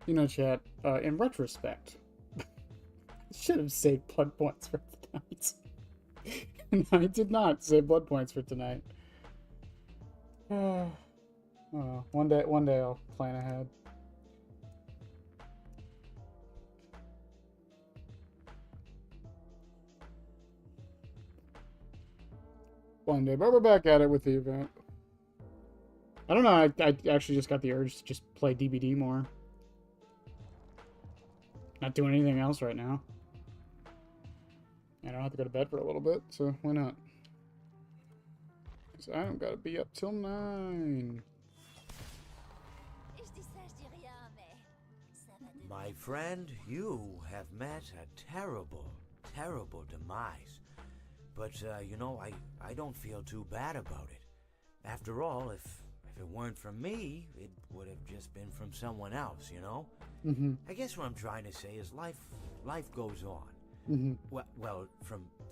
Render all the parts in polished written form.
You know, chat, in retrospect, I should have saved blood points for tonight. And I did not save blood points for tonight. One day I'll plan ahead. One day, but we're back at it with the event. I don't know, I actually just got the urge to just play DBD more. Not doing anything else right now. And I don't have to go to bed for a little bit, so why not? Because I don't gotta be up till 9. My friend, you have met a terrible, terrible demise. But, you know, I don't feel too bad about it. After all, if it weren't from me, it would have just been from someone else, you know? Mm-hmm. I guess what I'm trying to say is life goes on. Mm-hmm. Well,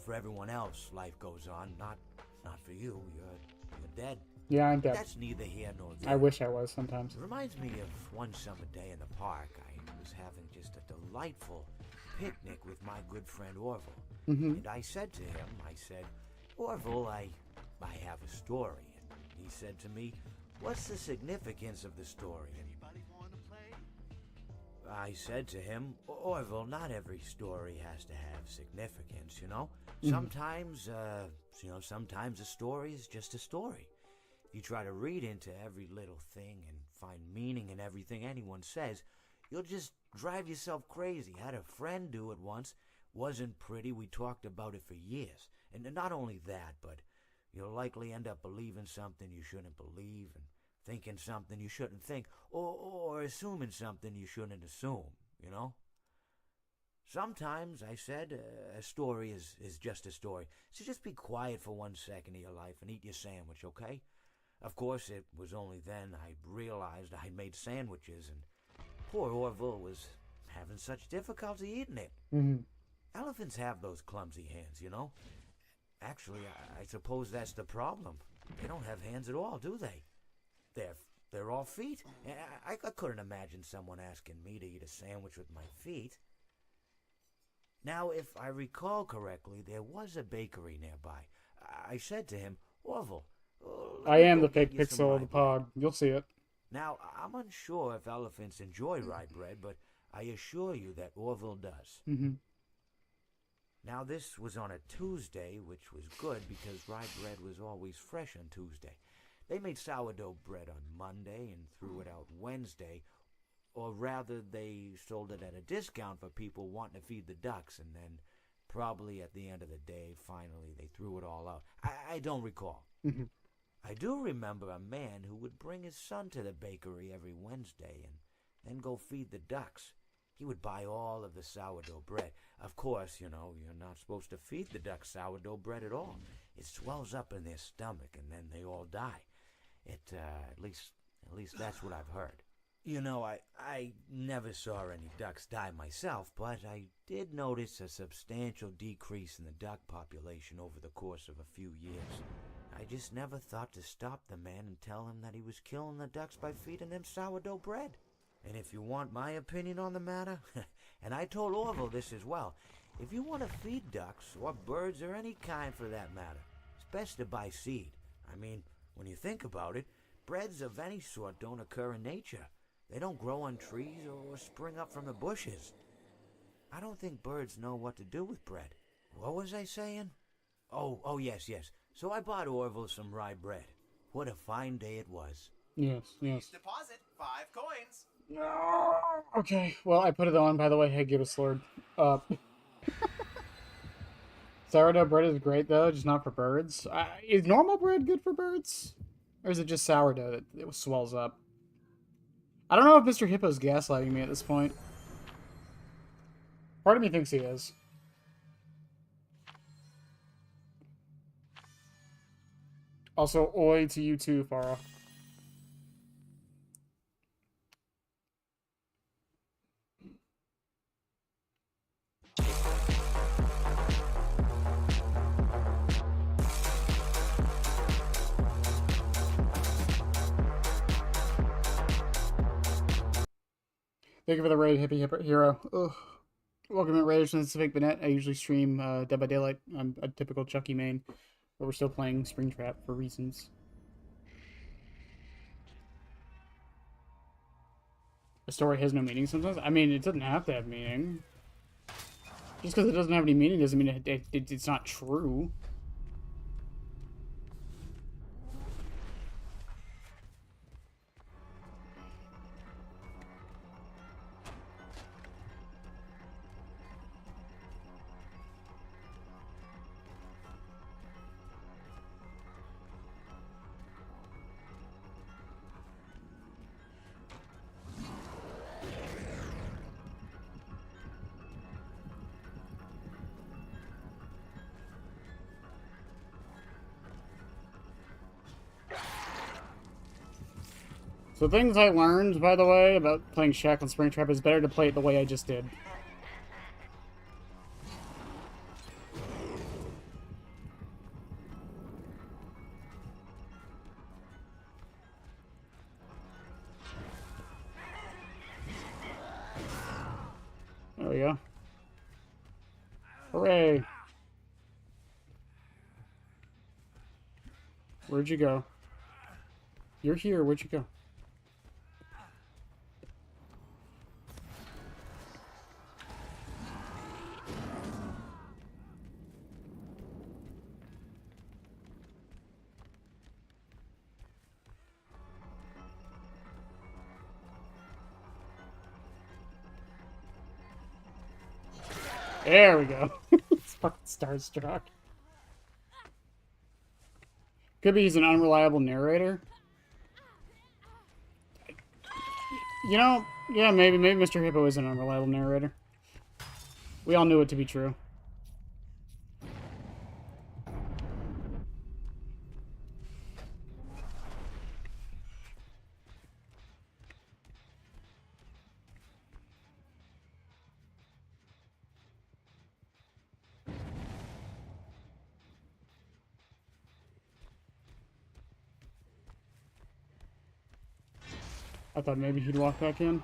for everyone else, life goes on. Not for you. You're dead. Yeah, I'm dead. That's neither here nor there. I wish I was sometimes. It reminds me of one summer day in the park. I was having just a delightful picnic with my good friend Orville. Mm-hmm. And I said to him, Orville, I have a story. And he said to me, what's the significance of the story? Anybody want to play? I said to him, Orville, not every story has to have significance, you know? Mm-hmm. Sometimes a story is just a story. If you try to read into every little thing and find meaning in everything anyone says, you'll just drive yourself crazy. Had a friend do it once. Wasn't pretty. We talked about it for years. And not only that, but you'll likely end up believing something you shouldn't believe and thinking something you shouldn't think, or assuming something you shouldn't assume, you know? Sometimes, I said, a story is just a story. So just be quiet for 1 second of your life and eat your sandwich, okay? Of course, it was only then I realized I made sandwiches, and poor Orville was having such difficulty eating it. Mm-hmm. Elephants have those clumsy hands, you know? Actually, I suppose that's the problem. They don't have hands at all, do they? They're all feet. I couldn't imagine someone asking me to eat a sandwich with my feet. Now, if I recall correctly, there was a bakery nearby. I said to him, Orville, I am the fake pixel of the pod. You'll see it. Now, I'm unsure if elephants enjoy rye bread, but I assure you that Orville does. Mm-hmm. Now, this was on a Tuesday, which was good because rye bread was always fresh on Tuesday. They made sourdough bread on Monday and threw it out Wednesday, or rather, they sold it at a discount for people wanting to feed the ducks, and then probably at the end of the day, finally, they threw it all out. I don't recall. Mm-hmm. I do remember a man who would bring his son to the bakery every Wednesday and then go feed the ducks. He would buy all of the sourdough bread. Of course, you know, you're not supposed to feed the ducks sourdough bread at all. It swells up in their stomach and then they all die. At least that's what I've heard. You know, I never saw any ducks die myself, but I did notice a substantial decrease in the duck population over the course of a few years. I just never thought to stop the man and tell him that he was killing the ducks by feeding them sourdough bread. And if you want my opinion on the matter, and I told Orville this as well, if you want to feed ducks, or birds, or any kind for that matter, it's best to buy seed. I mean, when you think about it, breads of any sort don't occur in nature. They don't grow on trees or spring up from the bushes. I don't think birds know what to do with bread. What was I saying? Oh, yes. So I bought Orville some rye bread. What a fine day it was. Yes. Deposit 5 coins. Okay, well, I put it on, by the way. Hey, give us Lord. Sourdough bread is great, though, just not for birds. Is normal bread good for birds? Or is it just sourdough that it swells up? I don't know if Mr. Hippo's gaslighting me at this point. Part of me thinks he is. Also, oi to you too, Farah. Thank you for the raid, Hippie Hero. Ugh. Welcome to Raiders from the Pacific Bennett. I usually stream Dead by Daylight. I'm a typical Chucky main, but we're still playing Springtrap for reasons. A story has no meaning sometimes. I mean, it doesn't have to have meaning. Just because it doesn't have any meaning doesn't mean it's not true. So things I learned, by the way, about playing Shack on Springtrap is better to play it the way I just did. There we go. Hooray! Where'd you go? You're here, where'd you go? There we go. It's fucking starstruck. Could be he's an unreliable narrator. You know, yeah, maybe Mr. Hippo is an unreliable narrator. We all knew it to be true. I thought maybe he'd walk back in.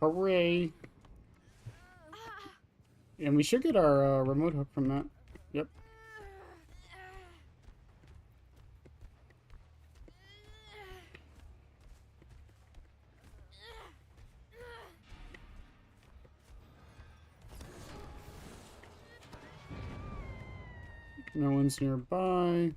Hooray! And we should get our remote hook from that. Yep. No one's nearby.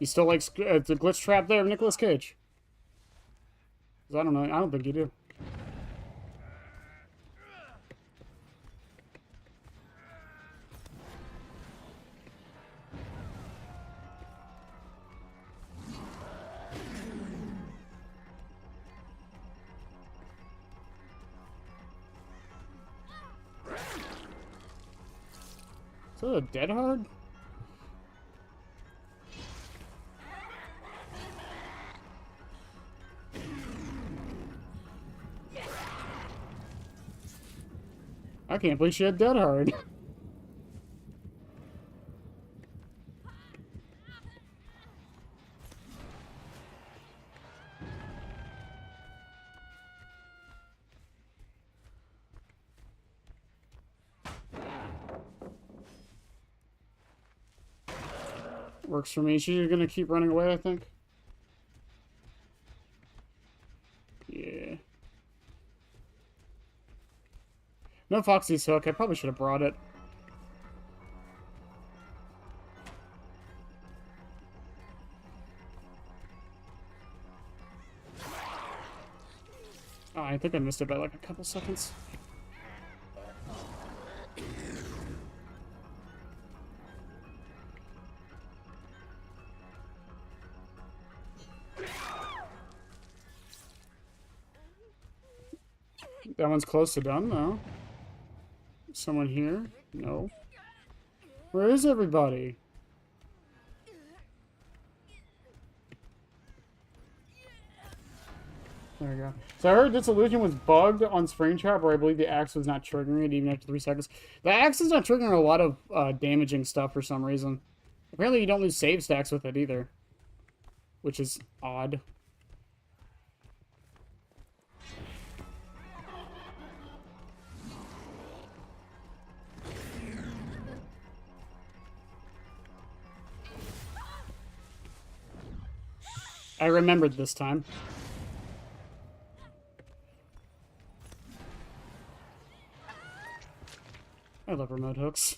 You still like the glitch trap there, Nicolas Cage? 'Cause I don't know. I don't think you do. Is that a dead hard? I can't believe she had dead hard. Works for me. She's gonna keep running away, I think. Yeah. No Foxy's hook. I probably should have brought it. Oh, I think I missed it by like a couple seconds. That one's close to done, though. Someone here? No. Where is everybody? There we go. So I heard Dissolution was bugged on Springtrap, where I believe the axe was not triggering it even after 3 seconds. The axe is not triggering a lot of damaging stuff for some reason. Apparently you don't lose save stacks with it either. Which is odd. I remembered this time. I love remote hooks.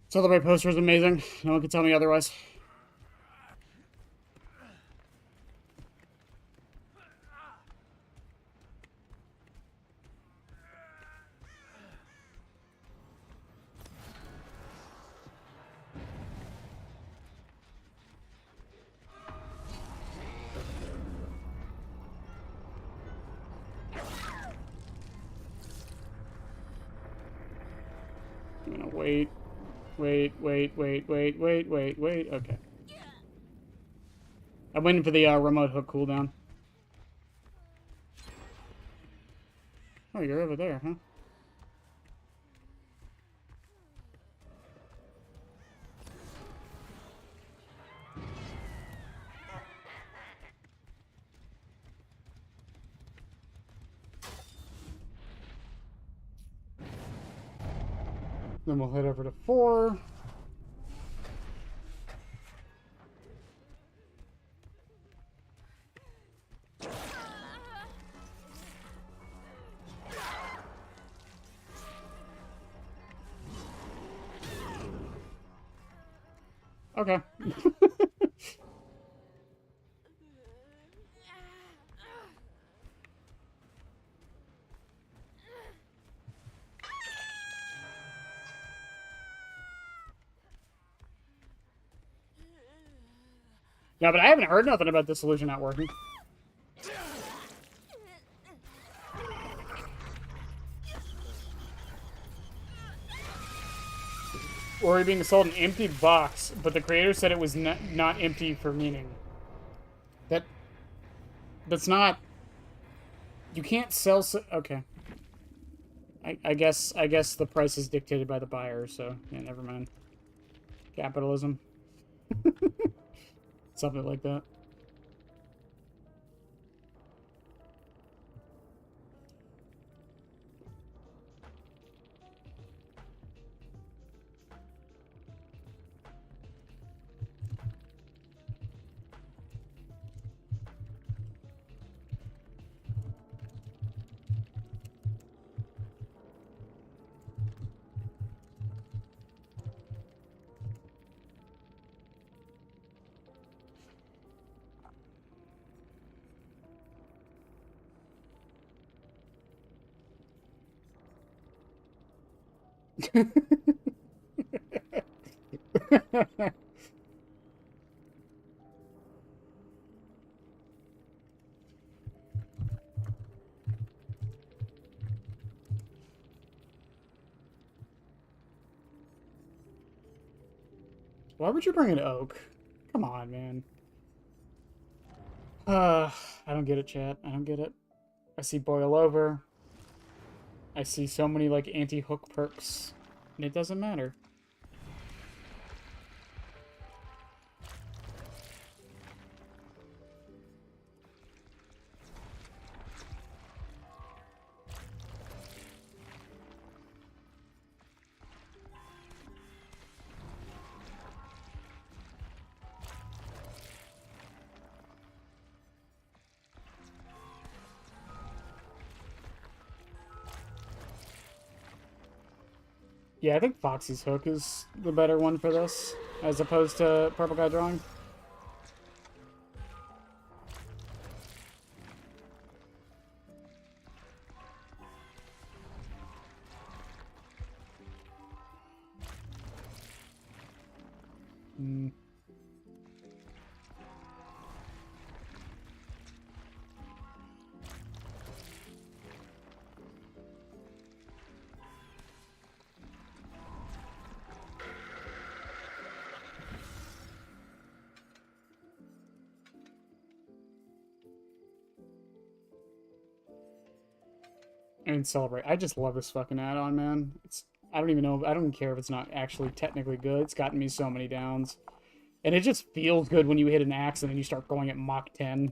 Celebrate poster is amazing. No one can tell me otherwise. I'm gonna wait. Wait. Okay. I'm waiting for the remote hook cooldown. Oh, you're over there, huh? Then we'll head over to 4. Okay. No, but I haven't heard nothing about Dissolution not working. Or being sold an empty box, but the creator said it was not empty for meaning. That's not... You can't sell... Okay. I guess the price is dictated by the buyer, so... Yeah, never mind. Capitalism. Something like that. Why would you bring an oak? Come on, man. I don't get it, chat. I don't get it. I see boil over. I see so many, like, anti-hook perks. And it doesn't matter. Yeah, I think Foxy's Hook is the better one for this, as opposed to Purple Guy Drawing. Hmm. And Celebrate. I just love this fucking add-on, man. I don't even know. I don't care if it's not actually technically good. It's gotten me so many downs. And it just feels good when you hit an axe and then you start going at Mach 10.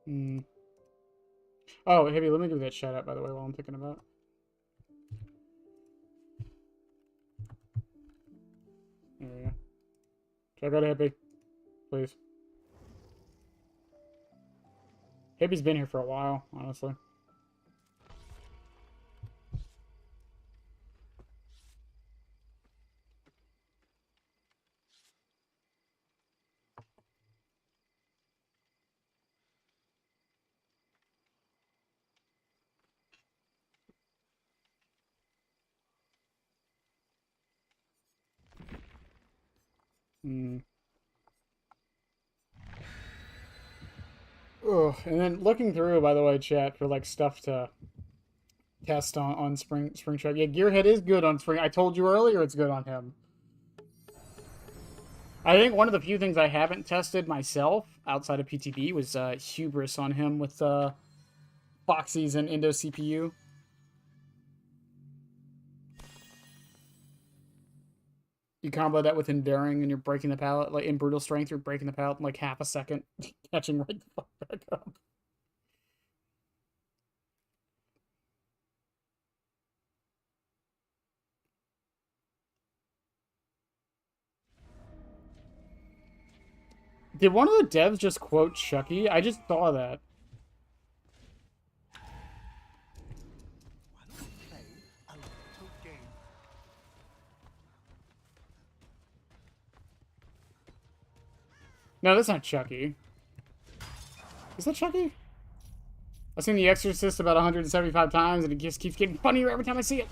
Hmm. Oh, Heavy, let me give that shout out, by the way, while I'm thinking about it. There we go. Check out Hippie, please. Hippie's been here for a while, honestly. Hmm. Ugh. And then looking through, by the way, chat, for like stuff to test on Springtrap. Yeah, Gearhead is good on Spring. I told you earlier it's good on him. I think one of the few things I haven't tested myself outside of PTB was Hubris on him with Foxy's and Indo CPU. You combo that with Enduring and you're breaking the pallet. Like in Brutal Strength, you're breaking the pallet in like half a second, catching right the fuck back up. Did one of the devs just quote Chucky? I just saw that. No, that's not Chucky. Is that Chucky? I've seen The Exorcist about 175 times, and it just keeps getting funnier every time I see it.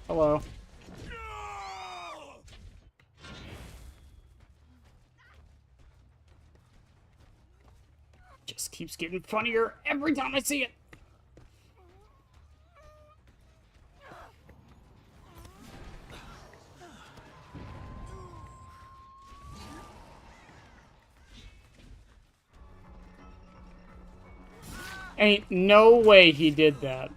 Hello. Just keeps getting funnier every time I see it. Ain't no way he did that.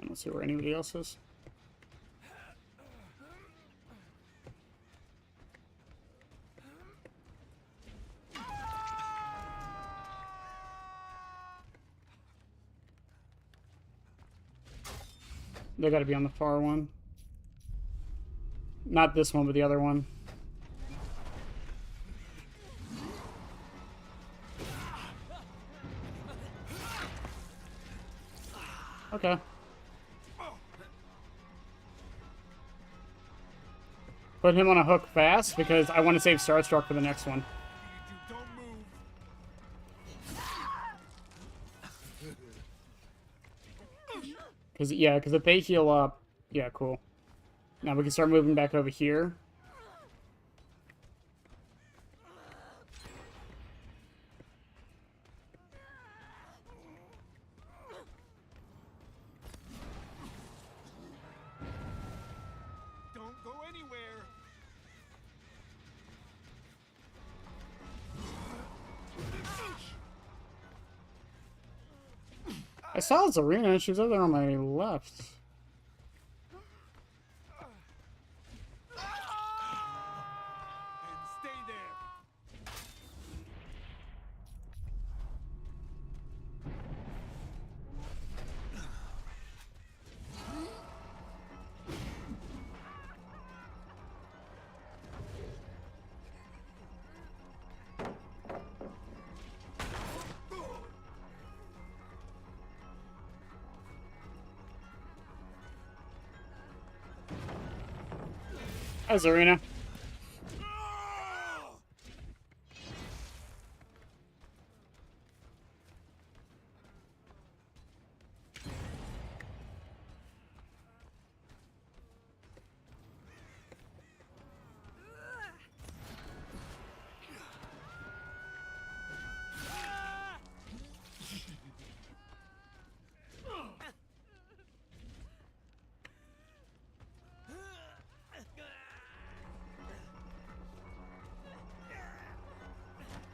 I don't see where anybody else is. They gotta be on the far one. Not this one, but the other one. Okay. Put him on a hook fast because I want to save Starstruck for the next one. Don't move. Because if they heal up, yeah, cool. Now we can start moving back over here. Don't go anywhere. I saw Zarina. She was over there on my left. And stay there. Hi, Zarina.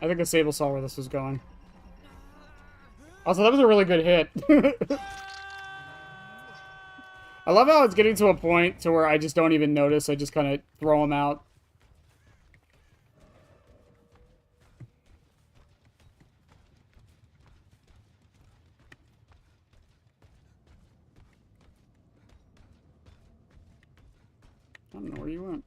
I think the Sable saw where this was going. Also, that was a really good hit. I love how it's getting to a point to where I just don't even notice. I just kind of throw them out. I don't know where you went.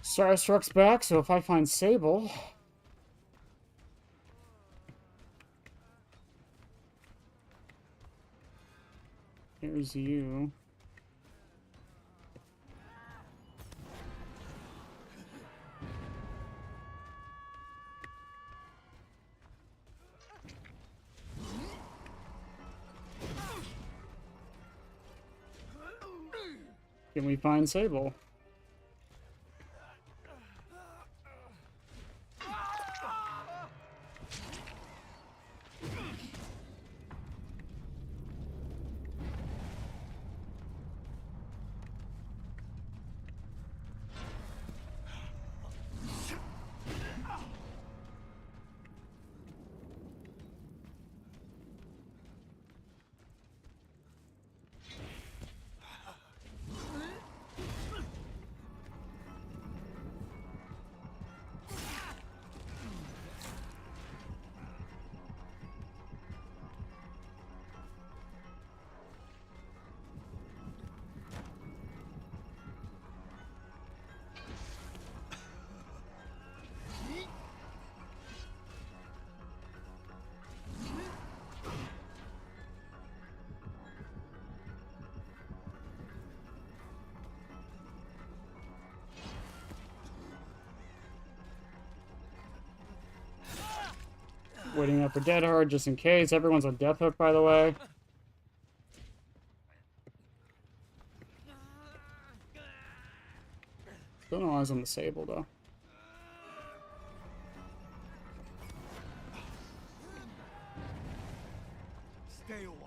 Starstruck's back, so if I find Sable... Here's you. Can we find Sable? Waiting up for Dead Hard just in case. Everyone's on Death Hook, by the way. Still no eyes on the Sable, though. Stay a while.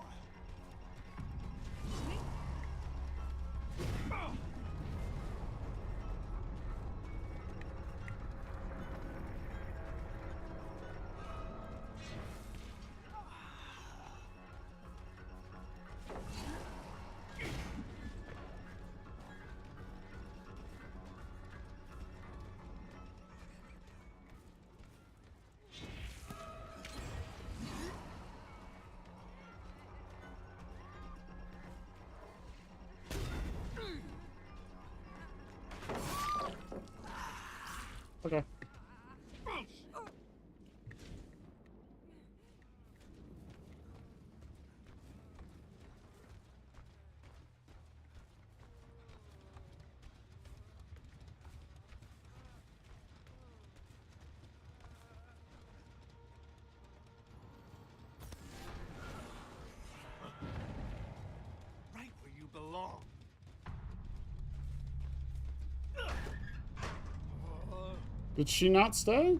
Did she not stay?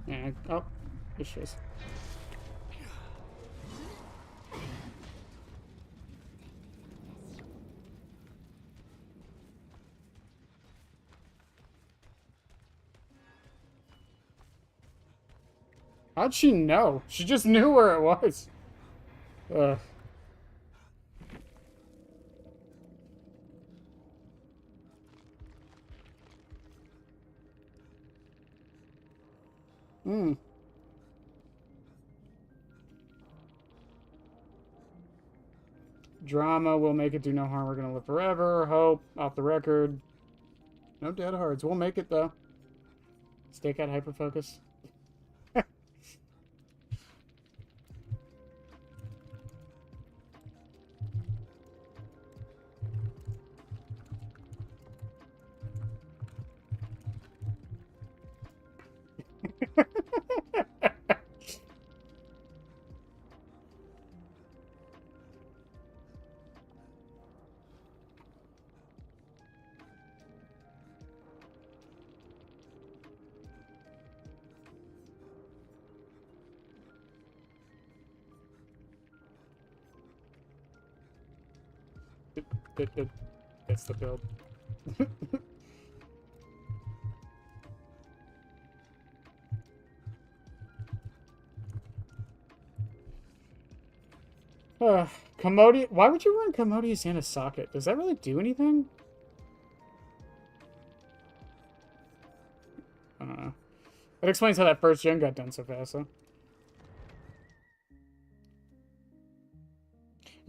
Yeah. Oh, there she is. How'd she know? She just knew where it was. Ugh. Hmm. Drama will make it do no harm. We're gonna live forever. Hope. Off the record. No dead hearts. We'll make it though. Stake out hyperfocus. That's the build. Commodious. Why would you run Commodious in a socket? Does that really do anything? I don't know. That explains how that first gen got done so fast, though.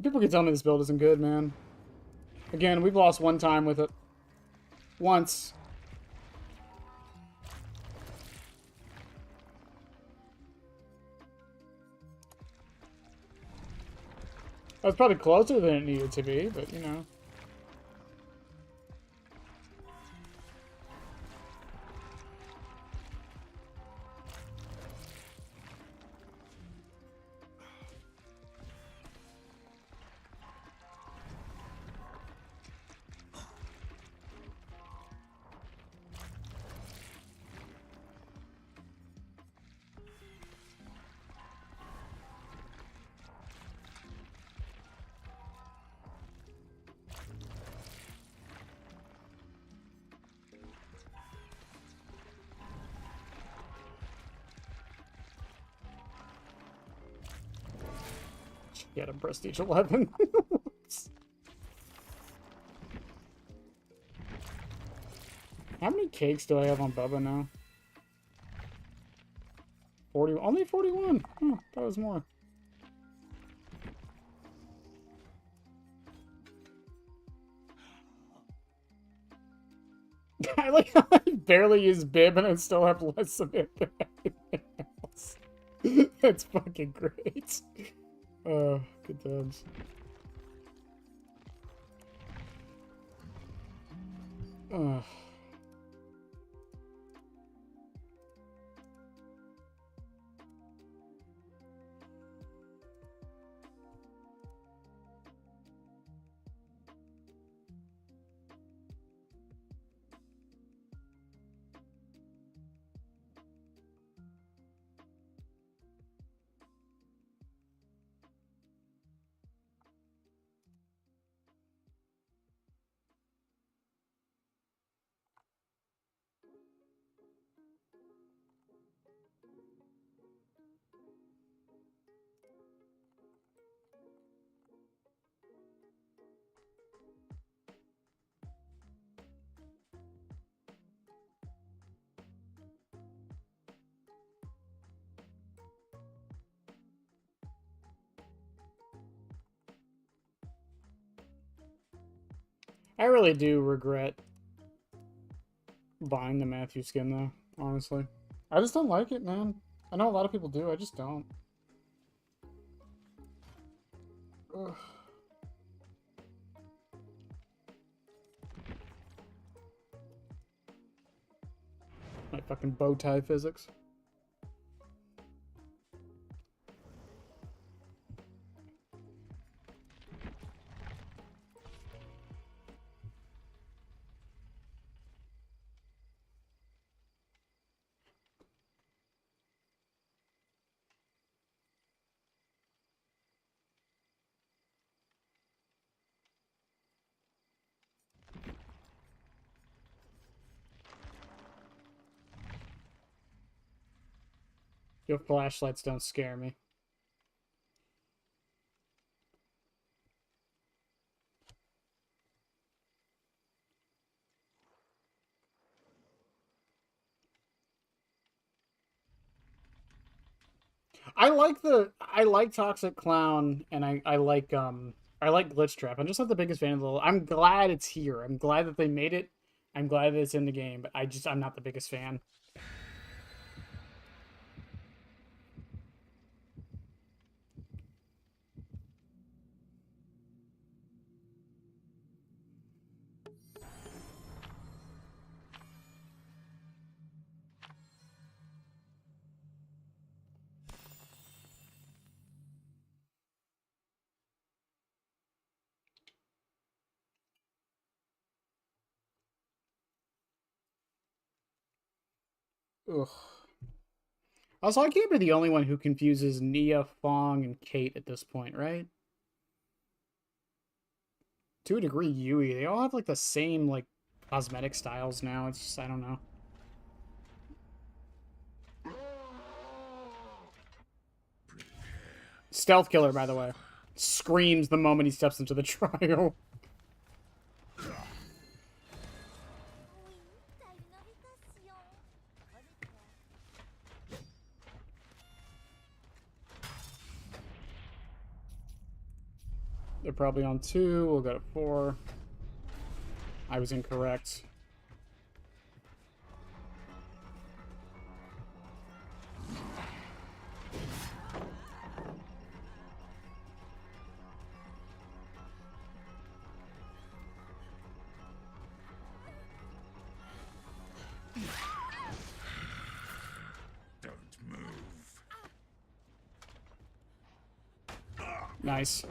People keep telling me this build isn't good, man. Again, we've lost one time with it. Once. That was probably closer than it needed to be, but, you know. Get him Prestige 11. How many cakes do I have on Bubba now? 40. Only 41. Oh, that was more. I like how I barely use Bib and I still have less of it than anything else. That's fucking great. Oh, good times. Ugh. I really do regret buying the Matthew skin, though, honestly. I just don't like it, man. I know a lot of people do, I just don't. Ugh. My fucking bow tie physics. Your flashlights don't scare me. I like Toxic Clown, and I like Glitch Trap. I'm just not the biggest fan of the. I'm glad it's here. I'm glad that they made it. I'm glad that it's in the game, but I'm not the biggest fan. Ugh. Also, I can't be the only one who confuses Nia, Fong, and Kate at this point, right? To a degree, Yui. They all have like the same like cosmetic styles now. It's just, I don't know. Stealth killer, by the way. Screams the moment he steps into the trial. They're probably on 2. We'll go to 4. I was incorrect. Don't move. Nice.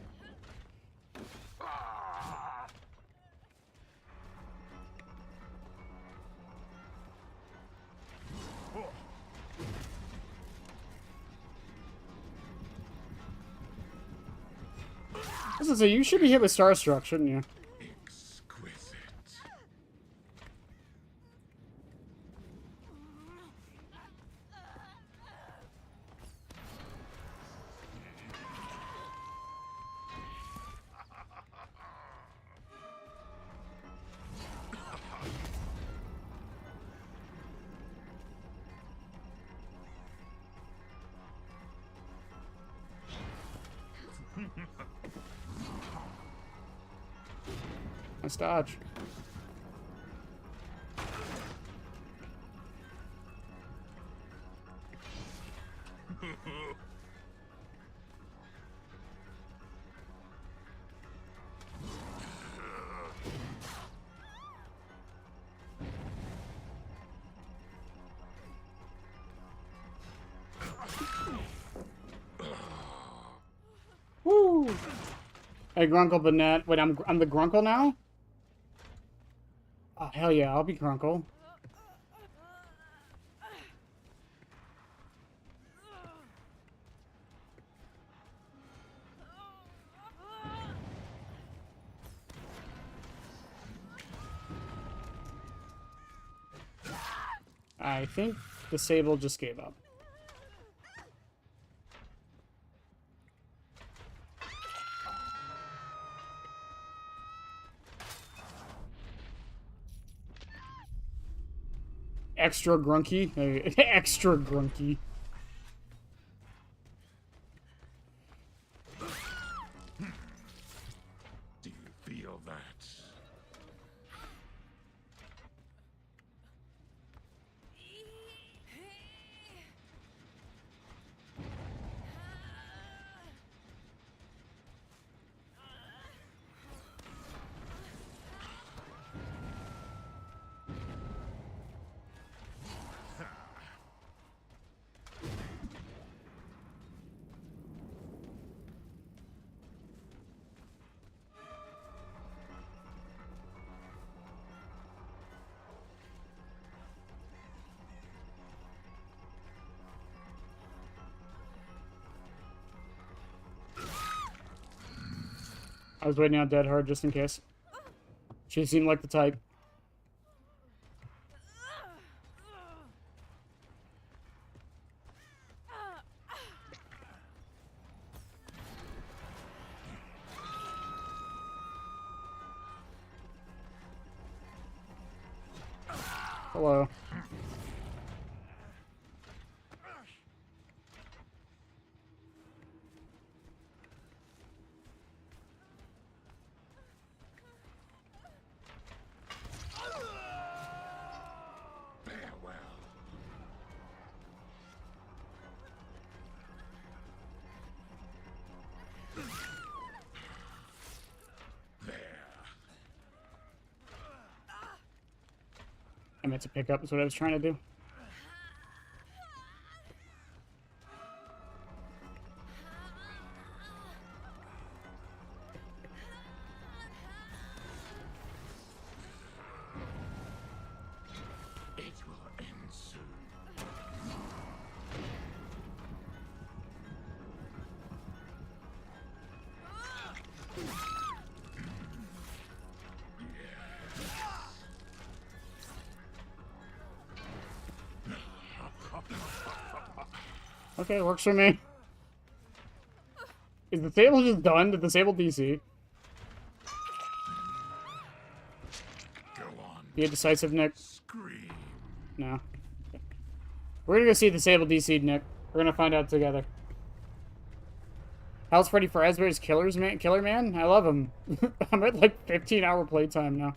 Listen, so you should be hit with Starstruck, shouldn't you? Exquisite. Nice dodge. Woo! Hey, Grunkle Banette. Wait, I'm the Grunkle now? Oh, hell yeah, I'll be Grunkle. I think the Sable just gave up. Extra grunky. Extra grunky. Do you feel that? I was waiting on Dead Hard just in case. She seemed like the type. Hello. Farewell. There. I meant to pick up is what I was trying to do. It will end soon. Okay, works for me. Is the table just done to disable DC? Go on. Be a decisive, Nick. Scream. No. We're gonna go see disable DC, Nick. We're gonna find out together. How's Freddy Fazbear's Killer Man? I love him. I'm at like 15-hour playtime now.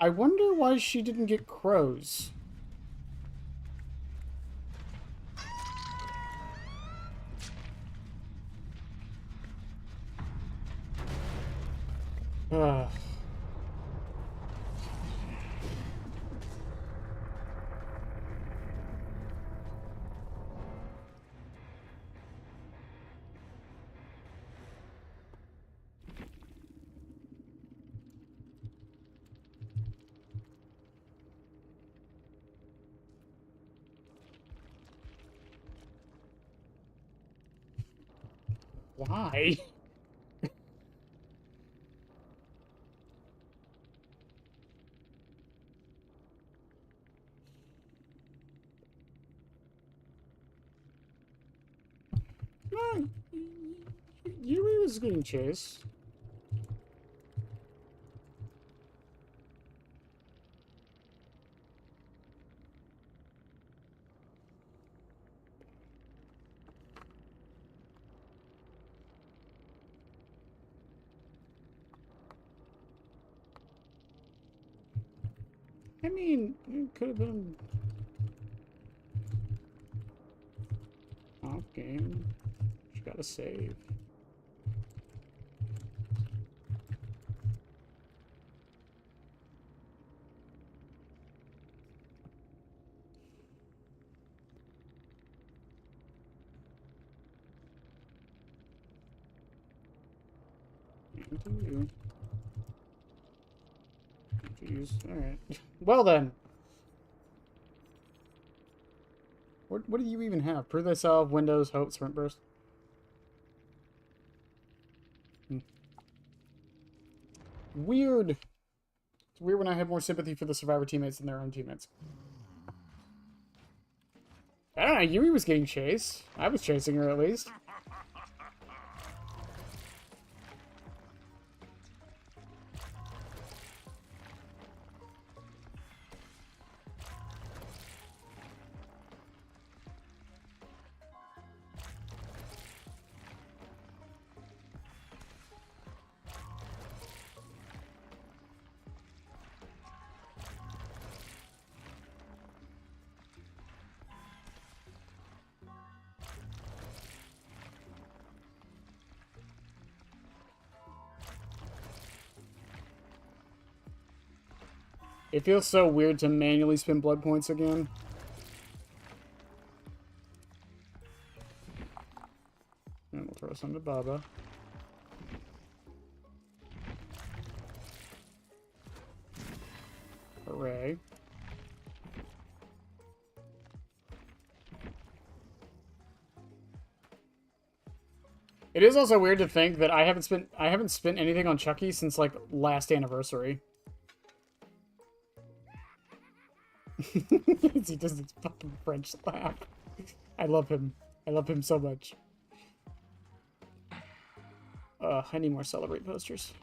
I wonder why she didn't get crows. Ugh. Why? No, Yuri was getting chased. I mean, it could have been off game. You gotta save. Continue. Jeez. Alright. Well then. What do you even have? Prove thyself, Windows, Hope, Sprint Burst. Weird. It's weird when I have more sympathy for the Survivor teammates than their own teammates. I don't know, Yuri was getting chased. I was chasing her at least. It feels so weird to manually spend blood points again. And we'll throw some to Baba. Hooray. It is also weird to think that I haven't spent anything on Chucky since like last anniversary. He does his fucking French laugh. I love him. I love him so much. I need more Celebrate posters.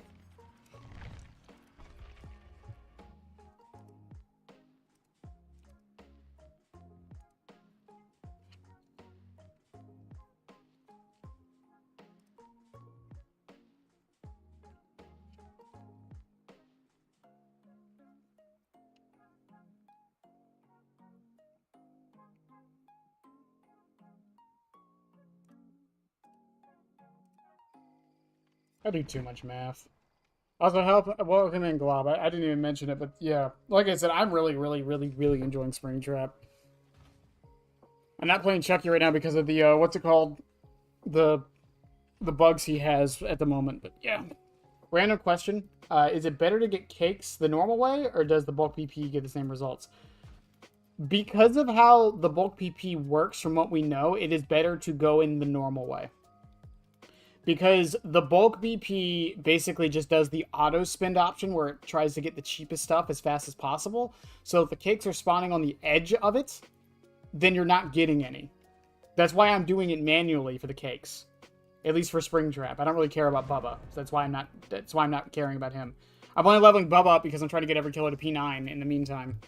I do too much math. Also, welcome in, Glob. I didn't even mention it, but yeah. Like I said, I'm really enjoying Springtrap. I'm not playing Chucky right now because of the, what's it called? The bugs he has at the moment, but yeah. Random question. Is it better to get cakes the normal way, or does the bulk PP get the same results? Because of how the bulk PP works, from what we know, it is better to go in the normal way. Because the bulk BP basically just does the auto spend option where it tries to get the cheapest stuff as fast as possible. So if the cakes are spawning on the edge of it, then you're not getting any. That's why I'm doing it manually for the cakes. At least for Springtrap. I don't really care about Bubba. So that's why I'm not caring about him. I'm only leveling Bubba up because I'm trying to get every killer to P9 in the meantime.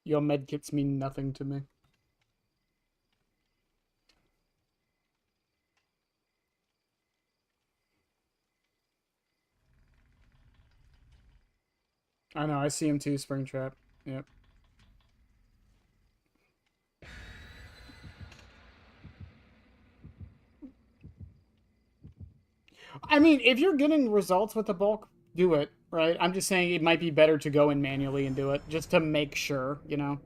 Your medkits mean nothing to me. I know, I see him too, Springtrap. Yep. I mean, if you're getting results with the bulk, do it, right? I'm just saying it might be better to go in manually and do it, just to make sure, you know?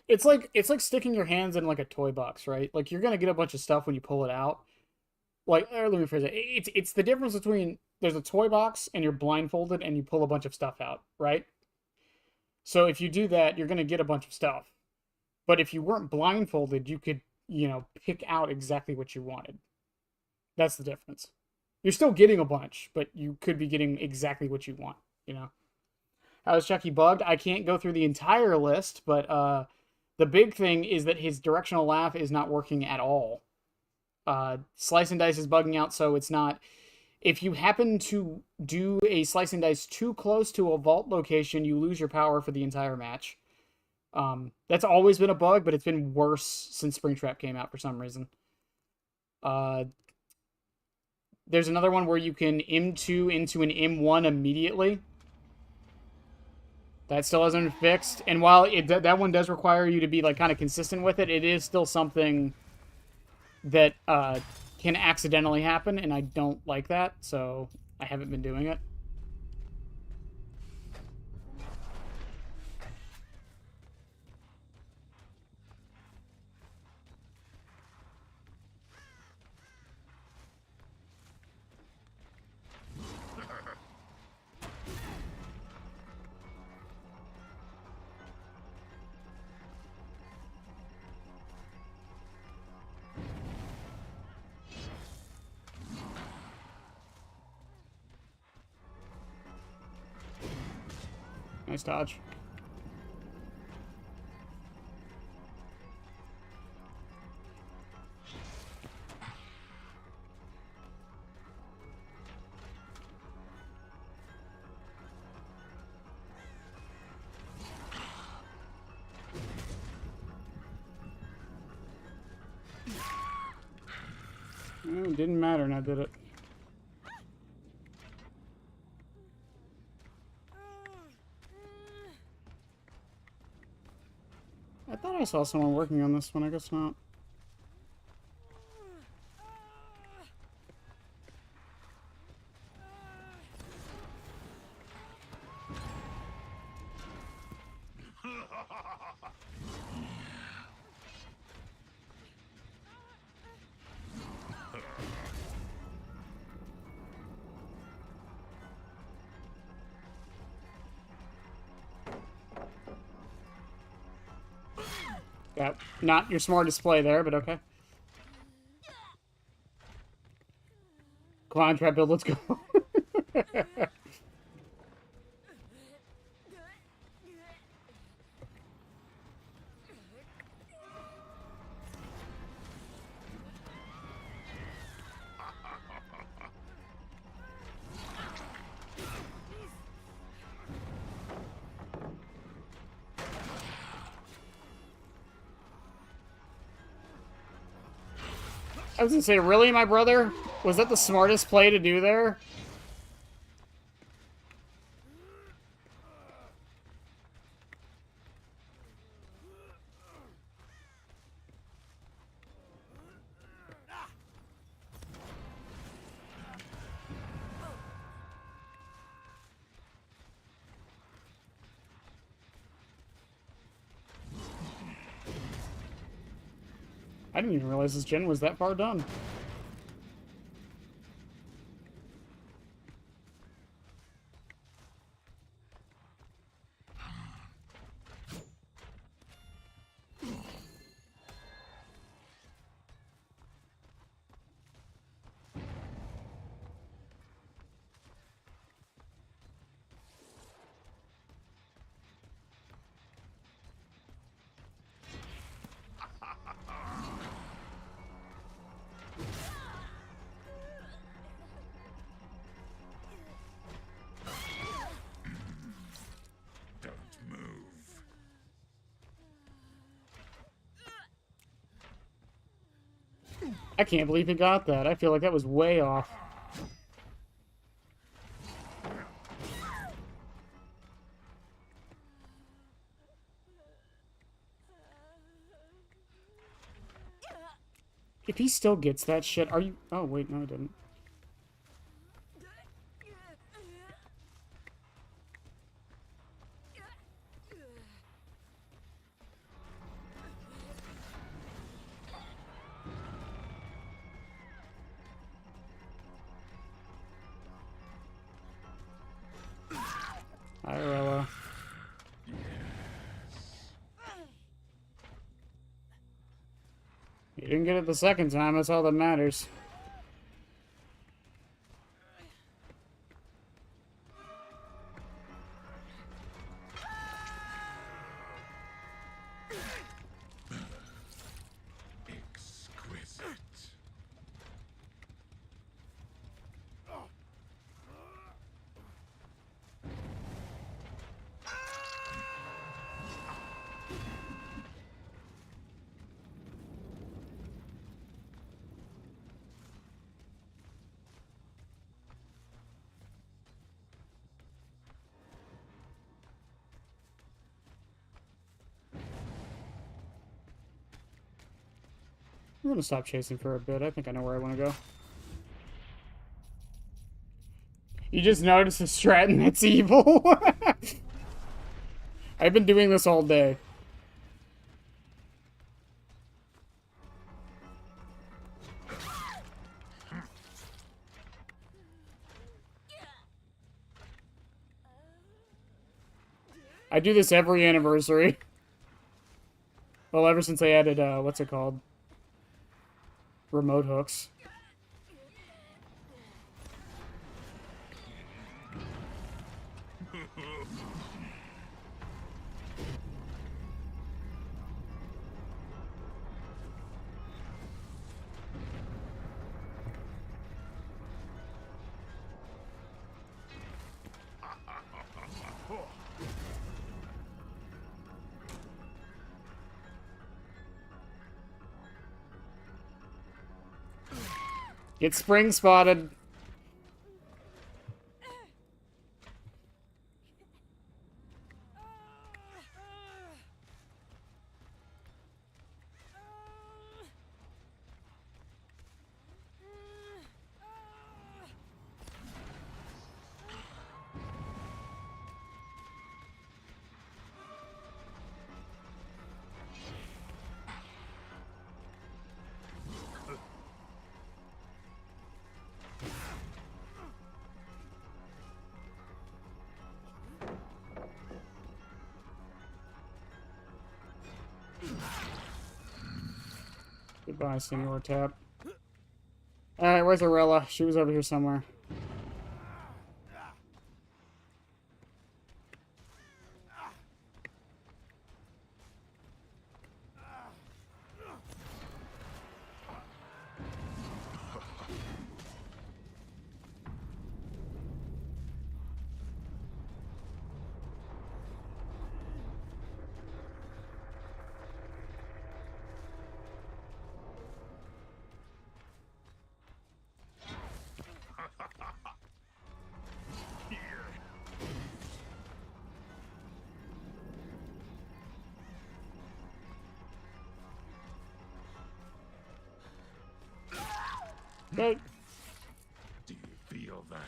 It's like sticking your hands in like a toy box, right? Like you're gonna get a bunch of stuff when you pull it out. Like, let me phrase it. It's the difference between there's a toy box and you're blindfolded and you pull a bunch of stuff out, right? So if you do that, you're gonna get a bunch of stuff. But if you weren't blindfolded, you could, pick out exactly what you wanted. That's the difference. You're still getting a bunch, but you could be getting exactly what you want, you know? How is Chucky bugged? I can't go through the entire list, but the big thing is that his directional laugh is not working at all. Slice and Dice is bugging out, so it's not... If you happen to do a Slice and Dice too close to a vault location, you lose your power for the entire match. That's always been a bug, but it's been worse since Springtrap came out for some reason. There's another one where you can M2 into an M1 immediately. That still hasn't been fixed. And while that one does require you to be like kind of consistent with it, it is still something that can accidentally happen, and I don't like that, so I haven't been doing it. Nice dodge. Oh, it didn't matter, and I did it. I thought I saw someone working on this one. I guess not. Yeah, not your smartest play there, but okay. Come on, Trap Build, let's go. I was gonna say, really, my brother? Was that the smartest play to do there? I didn't even realize this gen was that far done. Don't move. I can't believe he got that. I feel like that was way off. If he still gets that shit, are you... Oh, wait, no, I didn't. Irella. You didn't get it the second time, that's all that matters. Exquisite. I'm gonna stop chasing for a bit. I think I know where I want to go. You just noticed a Stratton that's evil. I've been doing this all day. I do this every anniversary. Well, ever since I added, what's it called? Remote hooks. Get spring spotted. Goodbye, Senor Tap. Alright, where's Arella? She was over here somewhere. Okay. Do you feel that?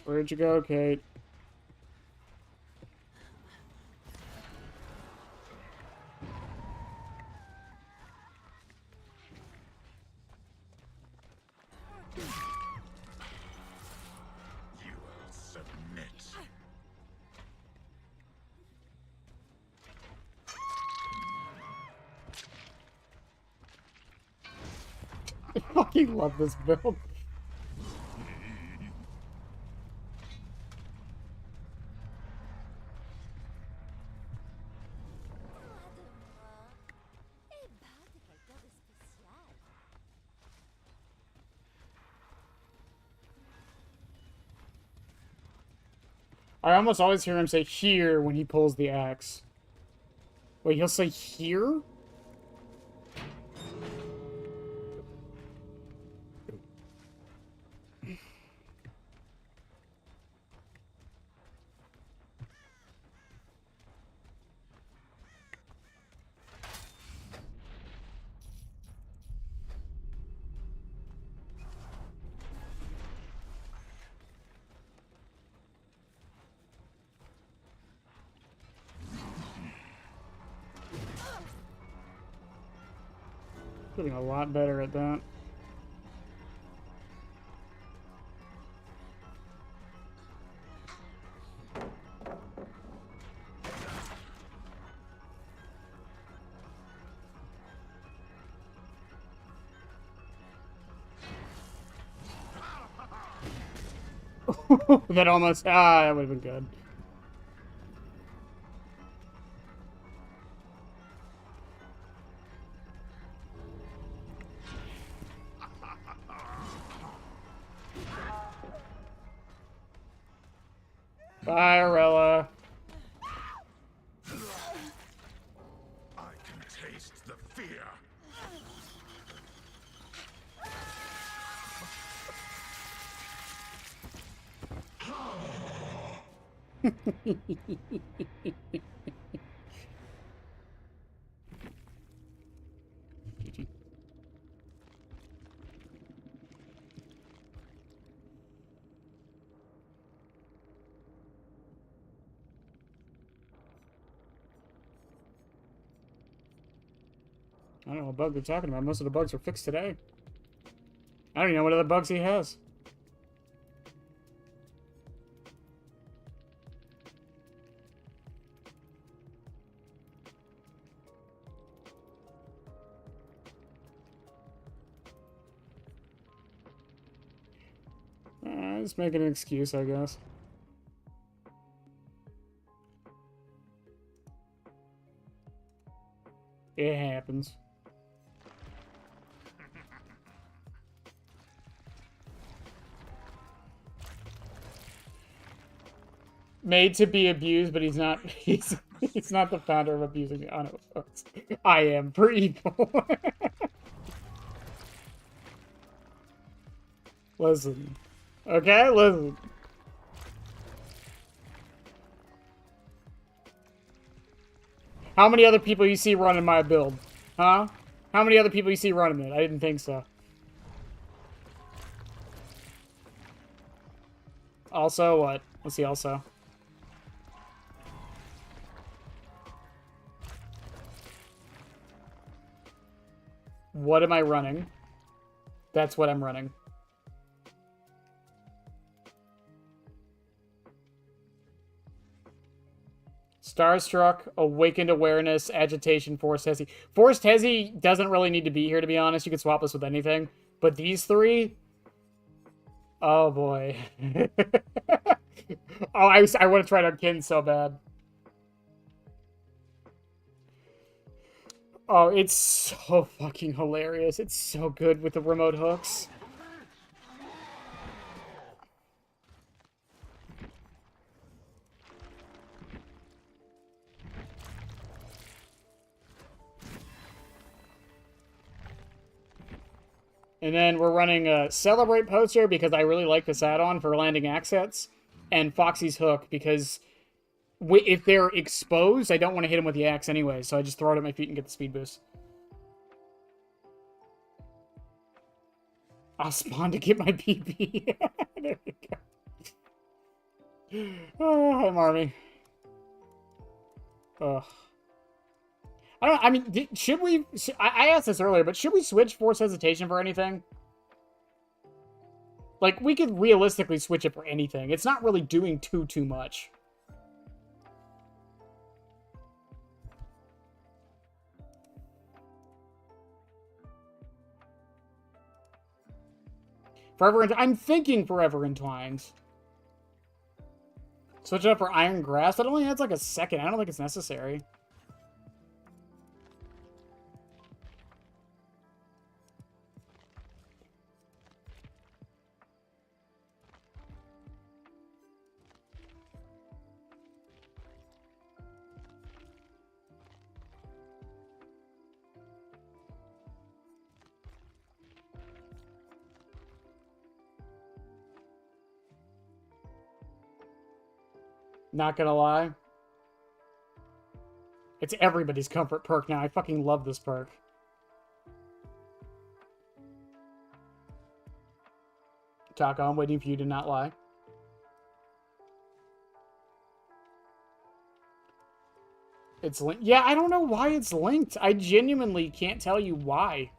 Where'd you go, Kate? You will submit. I fucking love this build. I almost always hear him say here when he pulls the axe. Wait, he'll say here? Getting a lot better at that. That almost... that would have been good. Bye, Arella. I can taste the fear. I don't know what bug they're talking about. Most of the bugs were fixed today. I don't even know what other bugs he has. Just making an excuse, I guess. It happens. Made to be abused, but he's not. He's not the founder of abusing the honor folks. I am for evil. Listen. Okay, listen. How many other people you see running my build? Huh? How many other people you see running it? I didn't think so. Also, what? Let's see, also. What am I running? That's what I'm running. Starstruck, Awakened Awareness, Agitation, Forced Hezi. Forced Hezi doesn't really need to be here, to be honest. You could swap this with anything. But these three... Oh, boy. Oh, I want to try it on Kin so bad. Oh, it's so fucking hilarious. It's so good with the remote hooks. And then we're running a Celebrate poster because I really like this add-on for landing accents. And Foxy's Hook because if they're exposed, I don't want to hit them with the axe anyway. So I just throw it at my feet and get the speed boost. I'll spawn to get my PP. There you go. Oh, hi, Marmy. Ugh. I mean, should we... I asked this earlier, but should we switch Force Hesitation for anything? Like, we could realistically switch it for anything. It's not really doing too much. I'm thinking Forever Entwined. Switch it up for Iron Grasp. That only adds like a second. I don't think it's necessary. Not gonna lie. It's everybody's comfort perk now. I fucking love this perk. Taka, I'm waiting for you to not lie. It's linked. Yeah, I don't know why it's linked. I genuinely can't tell you why.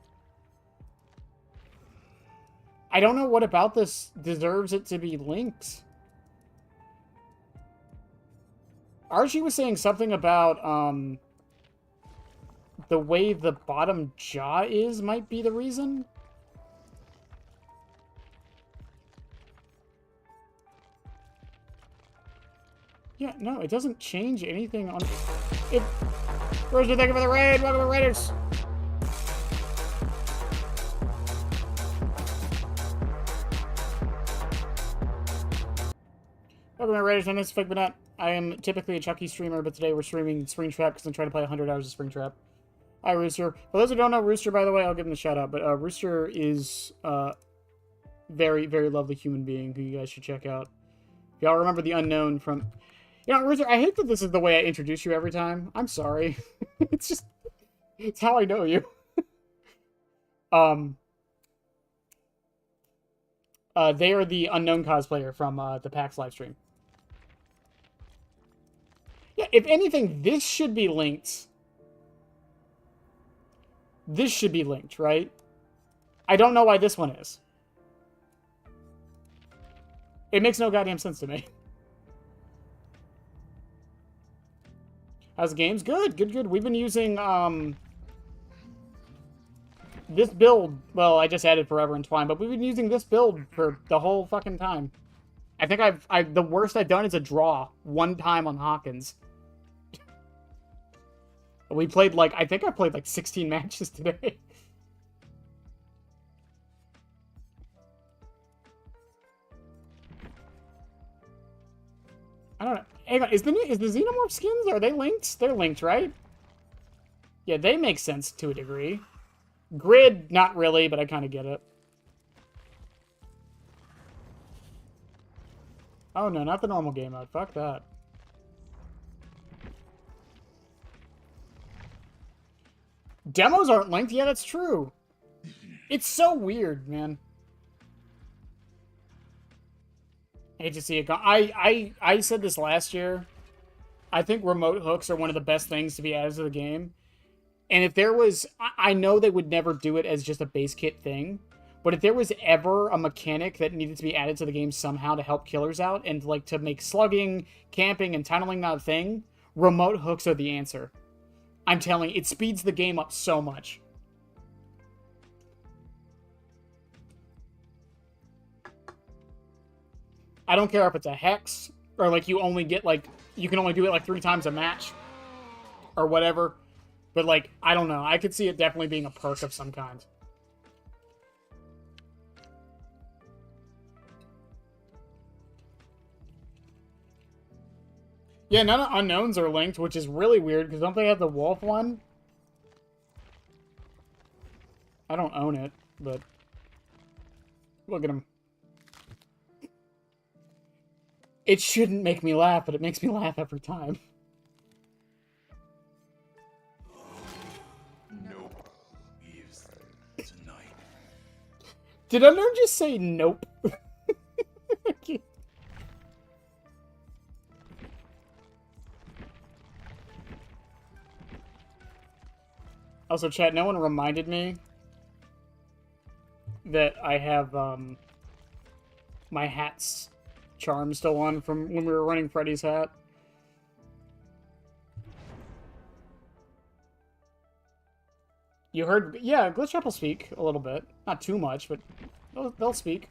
I don't know what about this deserves it to be linked. Archie was saying something about, the way the bottom jaw is might be the reason. Yeah, no, it doesn't change anything on it. Roger, thank you for the raid. Welcome to Raiders. Welcome to Raiders. I'm Fake Banat. I am typically a Chucky streamer, but today we're streaming Springtrap because I'm trying to play 100 hours of Springtrap. Hi, Rooster. For those who don't know Rooster, by the way, I'll give him a shout out. But Rooster is a very, very lovely human being who you guys should check out. If y'all remember the Unknown from... You know, Rooster, I hate that this is the way I introduce you every time. I'm sorry. It's just... It's how I know you. They are the Unknown cosplayer from the PAX livestream. Yeah, if anything, this should be linked. This should be linked, right? I don't know why this one is. It makes no goddamn sense to me. How's the games? Good, good, good. We've been using, this build. Well, I just added Forever Entwined, but we've been using this build for the whole fucking time. I think the worst I've done is a draw one time on Hawkins. We played like, I think I played like 16 matches today. I don't know. Hang on, is the Xenomorph skins, are they linked? They're linked, right? Yeah, they make sense to a degree. Grid, not really, but I kind of get it. Oh no, not the normal game mode. Fuck that. Demos aren't linked? Yeah, that's true. It's so weird, man. I hate to see it go. I said this last year. I think remote hooks are one of the best things to be added to the game. And if there was... I know they would never do it as just a base kit thing. But if there was ever a mechanic that needed to be added to the game somehow to help killers out, and like to make slugging, camping, and tunneling not a thing, remote hooks are the answer. I'm telling you, it speeds the game up so much. I don't care if it's a hex, or like you only get like, you can only do it like 3 times a match, or whatever. But like, I don't know. I could see it definitely being a perk of some kind. Yeah, none of Unknowns are linked, which is really weird, because don't they have the wolf one? I don't own it, but... Look at him. It shouldn't make me laugh, but it makes me laugh every time. Nope. Leaves tonight. Did Unknown just say nope? Also, chat, no one reminded me that I have, my hat's charm still on from when we were running Freddy's hat. You heard... Yeah, Glitch Trap will speak a little bit. Not too much, but they'll speak.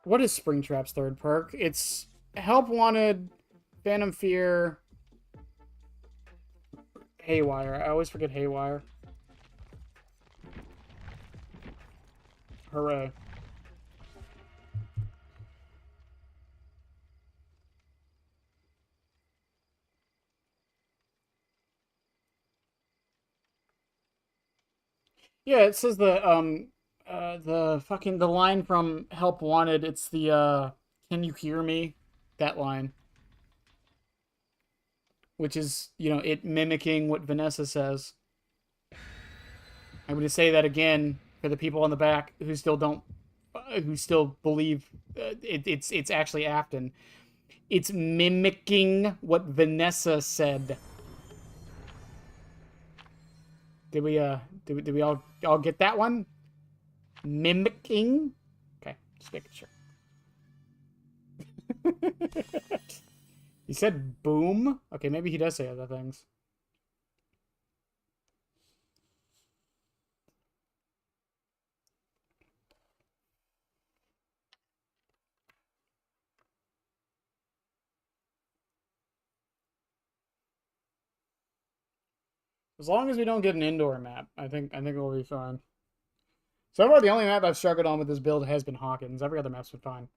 What is Springtrap's third perk? It's Help Wanted, Phantom Fear, Haywire. I always forget Haywire. Hooray. Yeah, it says the line from Help Wanted, it's the, can you hear me? That line. Which is, you know, it mimicking what Vanessa says. I'm going to say that again for the people in the back who still don't, who still believe it's actually Afton. It's mimicking what Vanessa said. Did we all get that one? Mimicking? Okay, just making sure. He said boom? Okay, maybe he does say other things. As long as we don't get an indoor map, I think we'll be fine. So far, the only map I've struggled on with this build has been Hawkins. Every other map's been fine.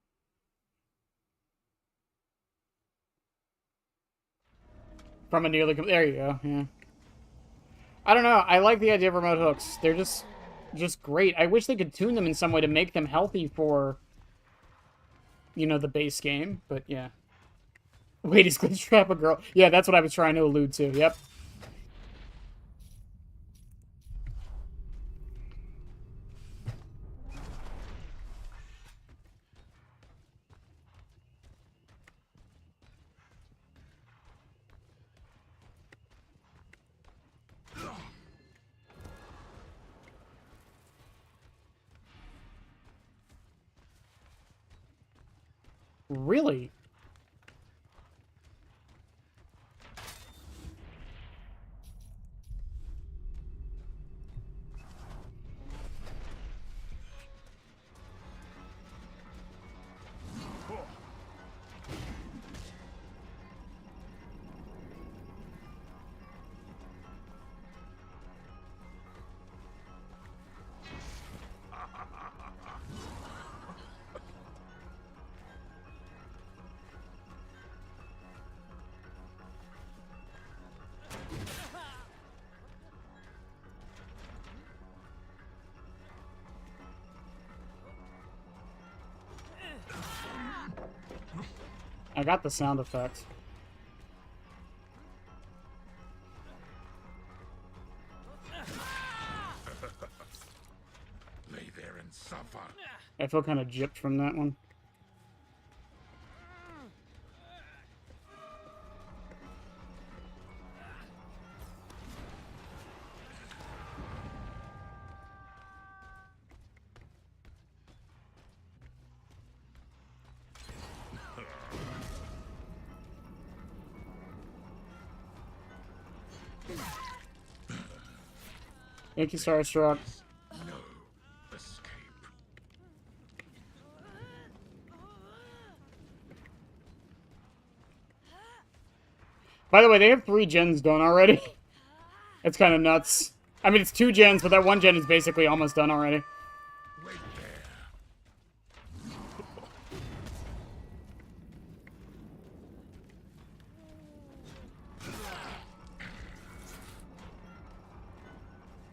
From a nearly... There you go, yeah. I don't know. I like the idea of remote hooks. They're just great. I wish they could tune them in some way to make them healthy for, you know, the base game. But, yeah. Wait, is Glitch Trap a girl? Yeah, that's what I was trying to allude to. Yep. Really? I got the sound effect. Lay there and suffer. I feel kind of gypped from that one. Thank you, Starstruck. No escape. By the way, they have 3 gens done already. It's kind of nuts. I mean, it's 2 gens, but that 1 gen is basically almost done already. Wait there.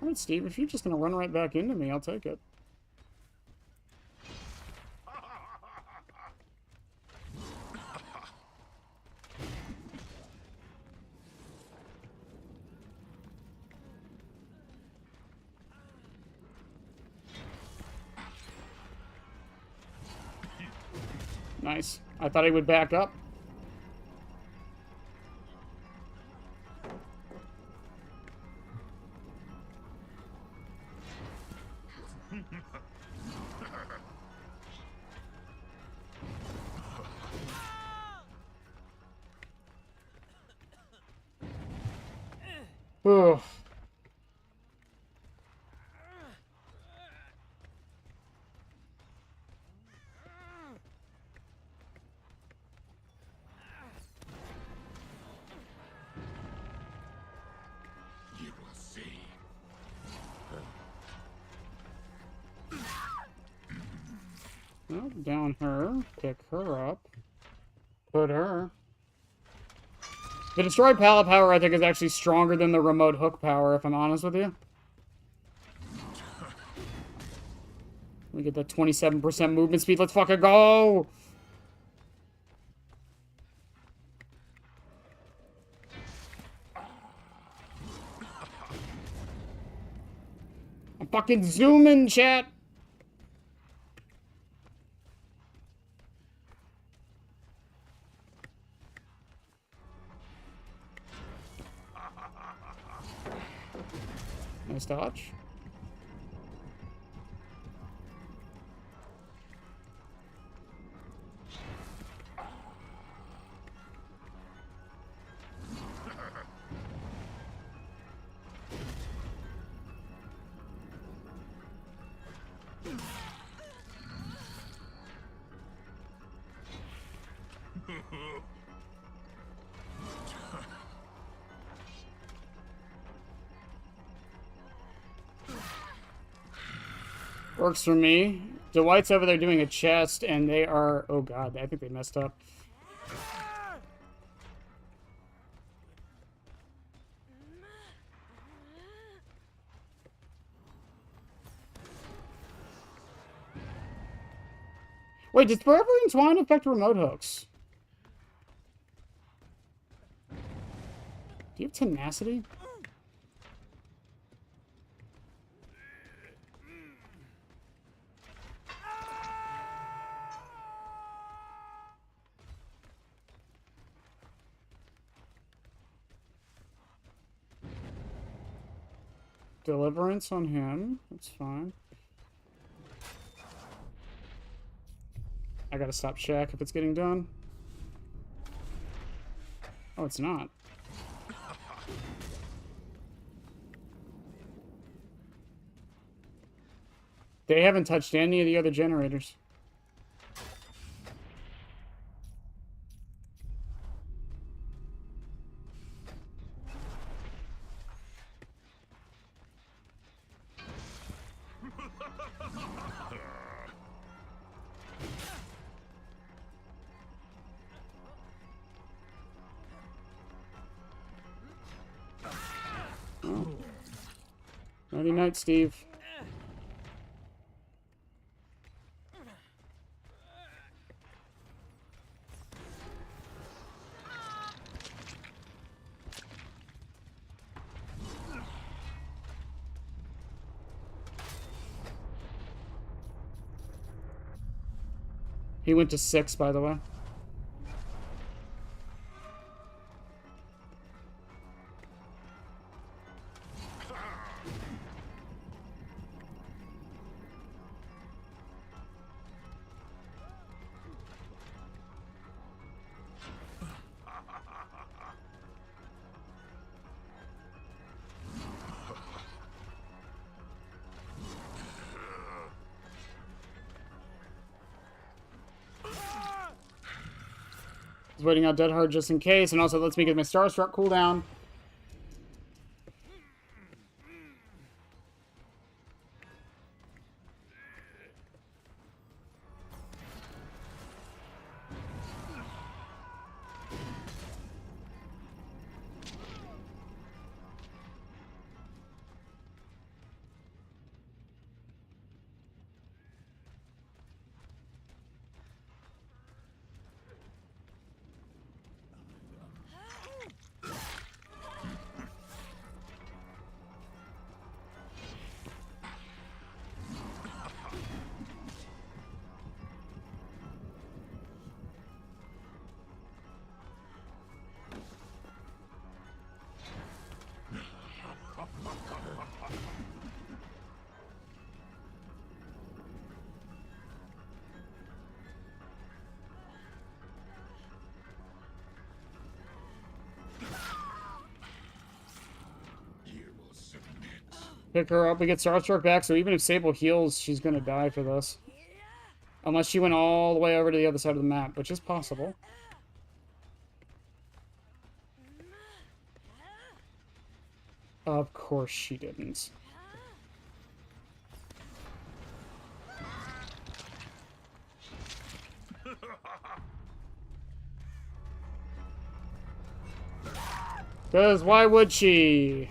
Alright, Steve, if you're just gonna run right back into me, I'll take it. Nice. I thought he would back up. Ugh. You will see. Well, down her, pick her up, put her. The destroyed pallet power, I think, is actually stronger than the remote hook power, if I'm honest with you. We get that 27% movement speed. Let's fucking go! I'm fucking zooming, chat! Nice dodge. Works for me. Dwight's over there doing a chest, and they are... Oh, God. I think they messed up. Wait, does Forever Entwine affect remote hooks? Do you have tenacity? Deliverance on him. That's fine. I gotta stop Shaq if it's getting done. Oh, it's not. They haven't touched any of the other generators. Nighty night, Steve. He went to 6, by the way. Just waiting out Dead Hard just in case, and also lets me get my Starstruck cooldown. Pick her up, we get Starstruck back, so even if Sable heals, she's gonna die for this. Unless she went all the way over to the other side of the map, which is possible. Of course she didn't. Because why would she?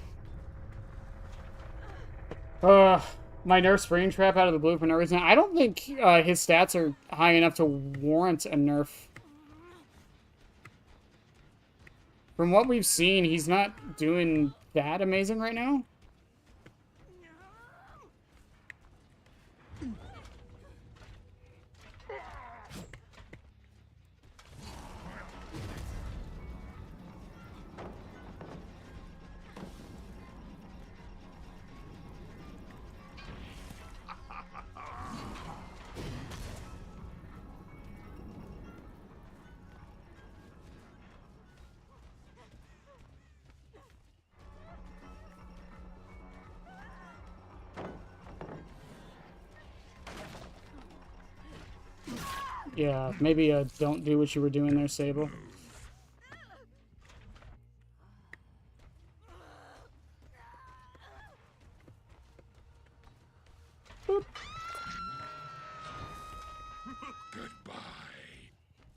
My nerf Spring Trap out of the blue for no reason. I don't think his stats are high enough to warrant a nerf. From what we've seen, he's not doing that amazing right now. Yeah, maybe don't do what you were doing there, Sable. Boop.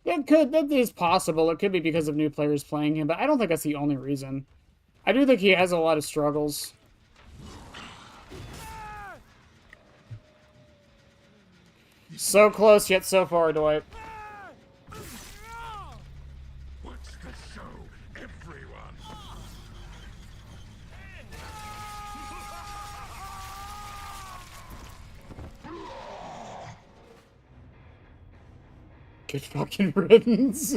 Goodbye. That is possible. It could be because of new players playing him, but I don't think that's the only reason. I do think he has a lot of struggles. So close, yet so far, Dwight. What's the show, everyone? Good fucking riddance.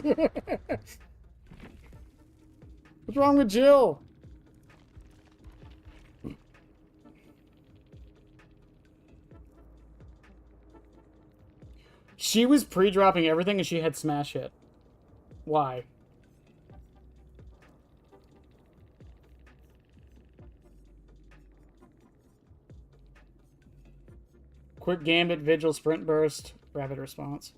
What's wrong with Jill? She was pre-dropping everything and she had smash hit. Why? Quick Gambit, Vigil, Sprint Burst, Rapid Response.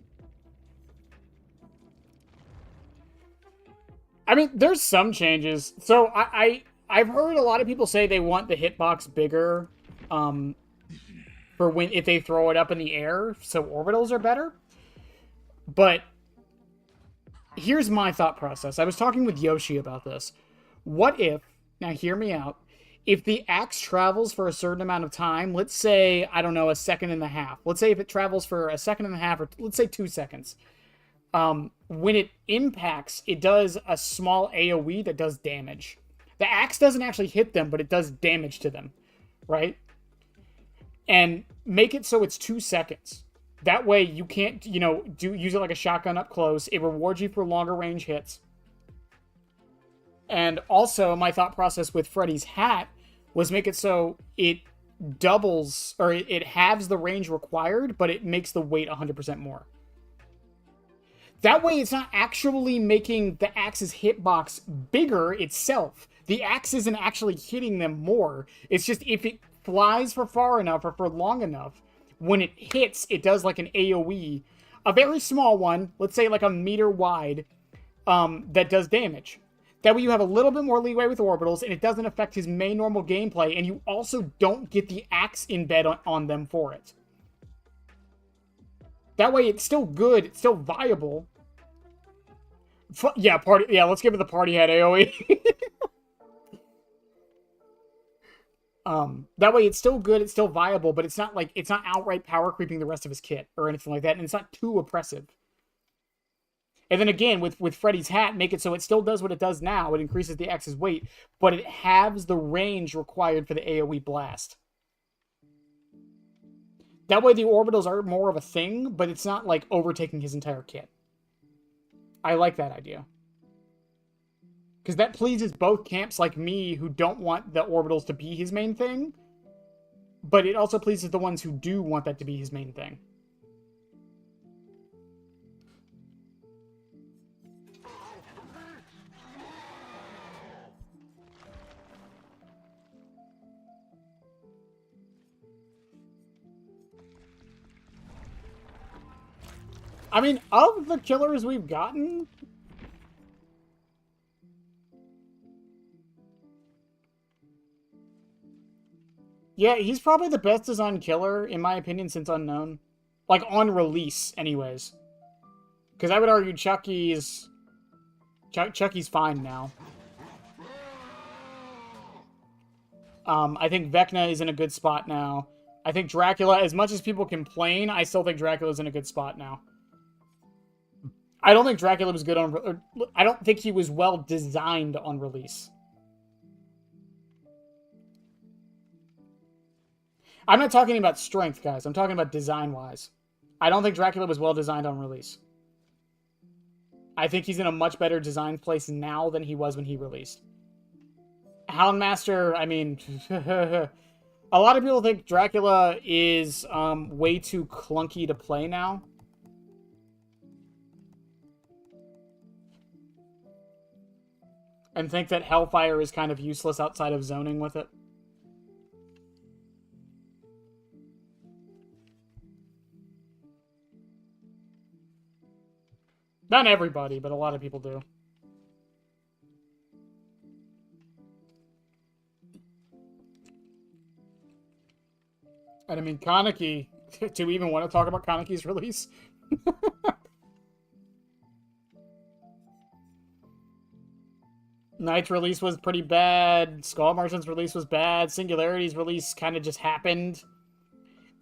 I mean, there's some changes. So I've heard a lot of people say they want the hitbox bigger for when if they throw it up in the air, so orbitals are better. But here's my thought process. I was talking with Yoshi about this. What if, now hear me out, if the axe travels for a certain amount of time, let's say, I don't know, a second and a half. Let's say if it travels for a second and a half, or let's say 2 seconds. When it impacts, it does a small AoE that does damage. The axe doesn't actually hit them, but it does damage to them, right? And make it so it's 2 seconds. That way you can't, use it like a shotgun up close. It rewards you for longer range hits. And also, my thought process with Freddy's hat was make it so it doubles, or it halves the range required, but it makes the weight 100% more. That way it's not actually making the axe's hitbox bigger itself. The axe isn't actually hitting them more. It's just if it flies for far enough or for long enough, when it hits, it does like an AoE, a very small one, let's say like a meter wide, that does damage. That way you have a little bit more leeway with orbitals, and it doesn't affect his main normal gameplay, and you also don't get the axe embed on them for it. That way it's still good, it's still viable. Yeah, let's give it the party hat AoE. That way it's still good, it's still viable, but it's not like, it's not outright power creeping the rest of his kit or anything like that, and it's not too oppressive. And then again, with Freddy's hat, make it so it still does what it does now. It increases the axe's weight, but it halves the range required for the AoE blast. That way the orbitals are more of a thing, but it's not like overtaking his entire kit. I like that idea. Because that pleases both camps like me who don't want the orbitals to be his main thing, but it also pleases the ones who do want that to be his main thing. I mean, of the killers we've gotten, yeah, he's probably the best designed killer, in my opinion, since Unknown. Like, on release, anyways. Because I would argue Chucky's fine now. I think Vecna is in a good spot now. I think Dracula, as much as people complain, I still think Dracula's in a good spot now. I don't think Dracula was good on... I don't think he was well designed on release. I'm not talking about strength, guys. I'm talking about design-wise. I don't think Dracula was well designed on release. I think he's in a much better design place now than he was when he released. Houndmaster, I mean... a lot of people think Dracula is way too clunky to play now. And think that Hellfire is kind of useless outside of zoning with it. Not everybody, but a lot of people do. And I mean, Kaneki, do we even want to talk about Kaneki's release? Knight's release was pretty bad. Skull Merchant's release was bad. Singularity's release kind of just happened.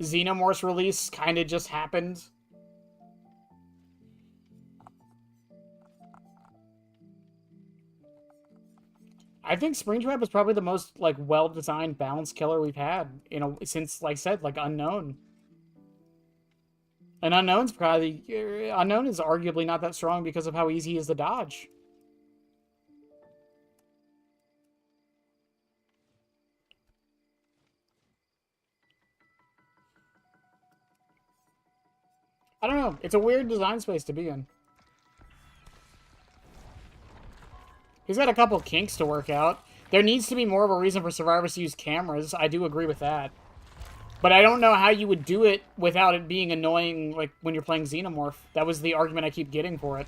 Xenomorph's release kind of just happened. I think Springtrap is probably the most, like, well-designed, balanced killer we've had, you know, since, like I said, like, Unknown. And Unknown's probably... Unknown is arguably not that strong because of how easy he is to dodge. I don't know. It's a weird design space to be in. He's got a couple kinks to work out. There needs to be more of a reason for survivors to use cameras. I do agree with that. But I don't know how you would do it without it being annoying, like, when you're playing Xenomorph. That was the argument I keep getting for it.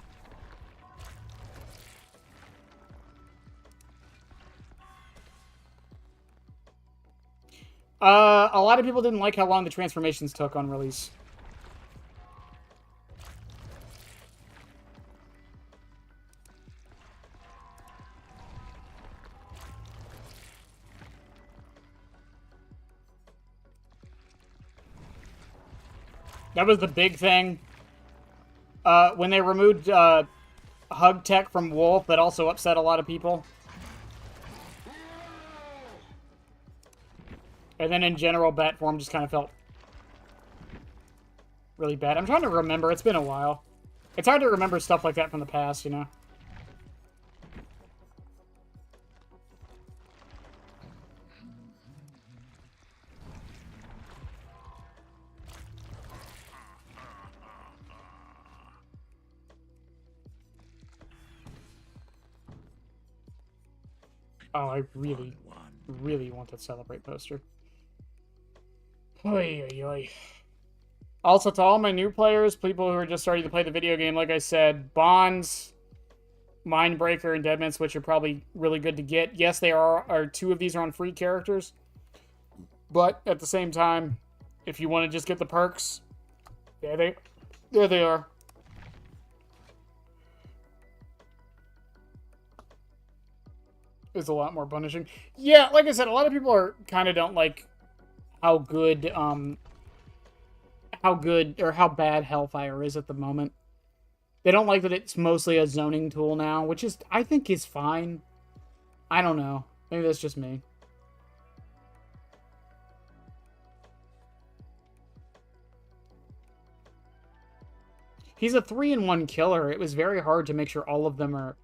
A lot of people didn't like how long the transformations took on release. That was the big thing. When they removed Hug Tech from Wolf, that also upset a lot of people. And then in general, Bat Form just kind of felt really bad. I'm trying to remember. It's been a while. It's hard to remember stuff like that from the past, you know? Oh, I really, really want that Celebrate poster. Oy, oy, oy. Also, to all my new players, people who are just starting to play the video game, like I said, Bonds, Mindbreaker and Deadman Switch are probably really good to get. Yes, they are 2 of these are on free characters. But at the same time, if you want to just get the perks, there they are. It's a lot more punishing. Yeah, like I said, a lot of people are kind of don't like how good or how bad Hellfire is at the moment. They don't like that it's mostly a zoning tool now, which is, I think, is fine. I don't know. Maybe that's just me. He's a 3-in-1 killer. It was very hard to make sure all the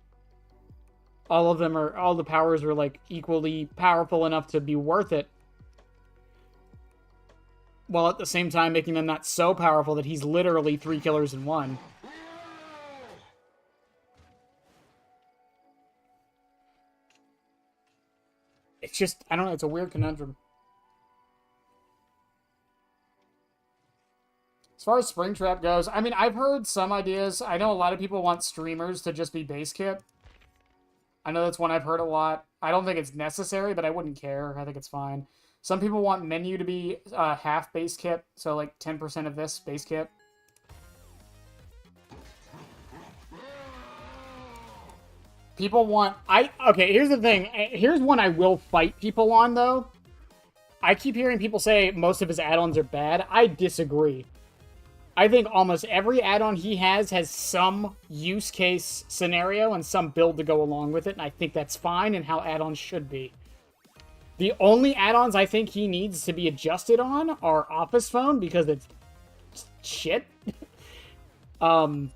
powers are like equally powerful enough to be worth it, while at the same time making them not so powerful that he's literally 3 killers in 1. It's just, I don't know, it's a weird conundrum. As far as Springtrap goes, I mean, I've heard some ideas. I know a lot of people want streamers to just be base kit. I know that's one I've heard a lot. I don't think it's necessary, but I wouldn't care. I think it's fine. Some people want menu to be half base kit, so like 10% of this base kit. People want... Okay, here's the thing. Here's one I will fight people on, though. I keep hearing people say most of his add-ons are bad. I disagree. I think almost every add-on he has some use case scenario and some build to go along with it, and I think that's fine and how add-ons should be. The only add-ons I think he needs to be adjusted on are Office Phone, because it's shit. And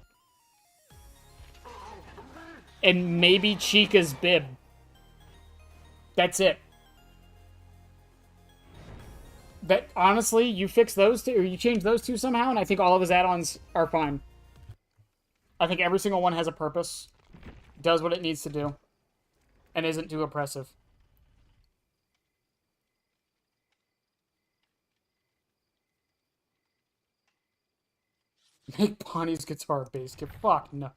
maybe Chica's bib. That's it. That, honestly, you fix those two, or you change those two somehow, and I think all of his add-ons are fine. I think every single one has a purpose, does what it needs to do, and isn't too oppressive. Make Bonnie's guitar base kit. Fuck no.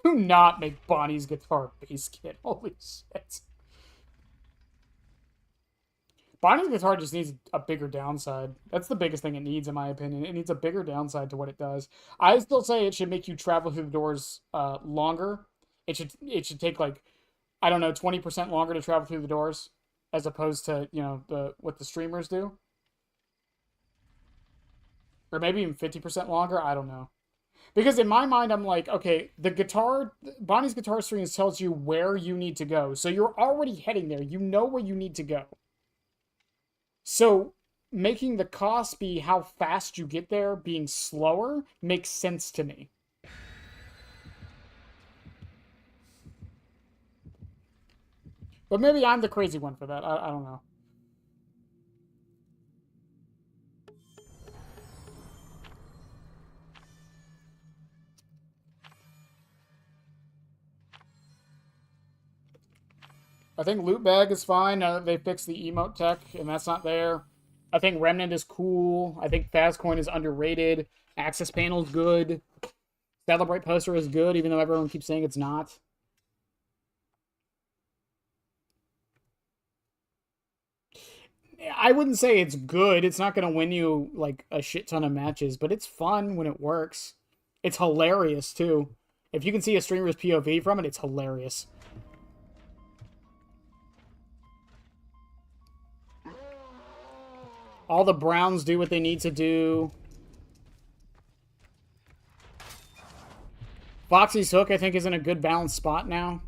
Do not make Bonnie's guitar base kit. Holy shit. Bonnie's guitar just needs a bigger downside. That's the biggest thing it needs, in my opinion. It needs a bigger downside to what it does. I still say it should make you travel through the doors longer. It should take, like, I don't know, 20% longer to travel through the doors, as opposed to, you know, what the streamers do. Or maybe even 50% longer. I don't know. Because in my mind, I'm like, okay, Bonnie's guitar strings tells you where you need to go. So you're already heading there. You know where you need to go. So making the cost be how fast you get there being slower makes sense to me. But maybe I'm the crazy one for that. I don't know. I think Loot Bag is fine now that they fixed the emote tech, and that's not there. I think Remnant is cool. I think Fastcoin is underrated. Access Panel is good. Celebrate Poster is good, even though everyone keeps saying it's not. I wouldn't say it's good. It's not going to win you, like, a shit ton of matches, but it's fun when it works. It's hilarious, too. If you can see a streamer's POV from it, it's hilarious. All the Browns do what they need to do. Foxy's Hook, I think, is in a good balanced spot now.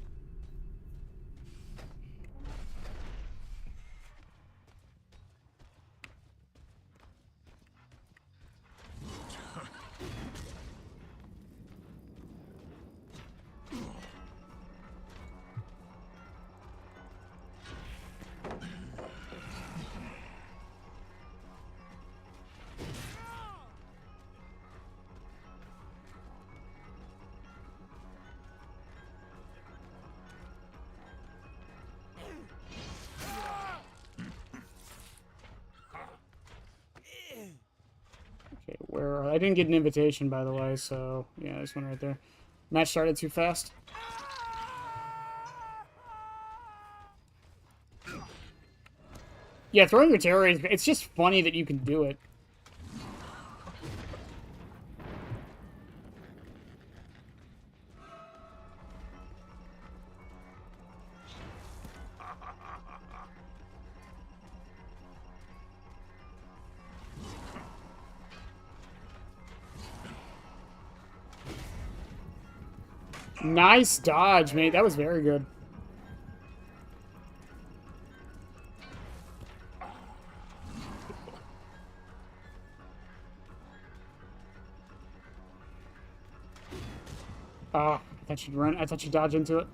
I didn't get an invitation, by the way, so yeah, this one right there. Match started too fast. Yeah, throwing your terror is... It's just funny that you can do it. Nice dodge, mate. That was very good. Oh, I thought she'd run. I thought she'd dodge into it.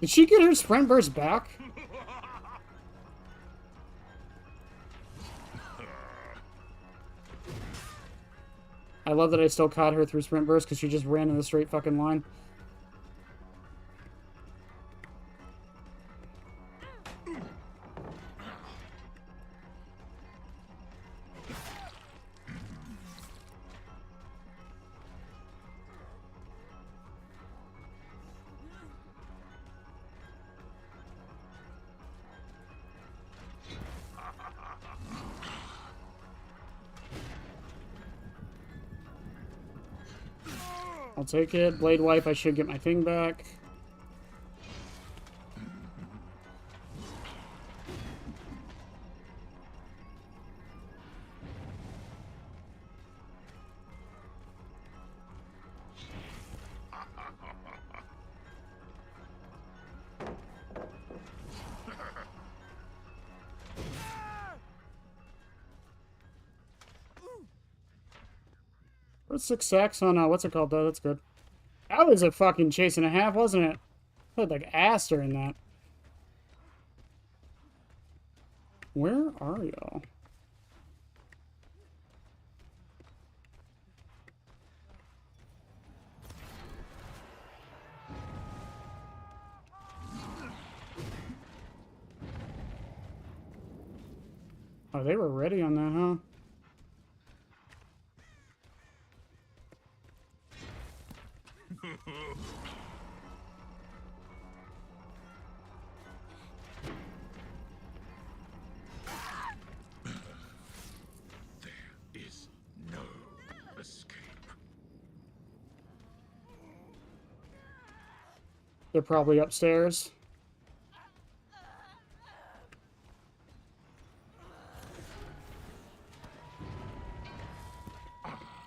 Did she get her sprint burst back? I love that I still caught her through sprint burst because she just ran in a straight fucking line. I'll take it. Blade Wipe, I should get my thing back. What's 6 sacks on, what's it called, though? That's good. That was a fucking chase and a half, wasn't it? I had like ass during that. Where are y'all? Oh, they were ready on that, huh? There is no escape. They're probably upstairs.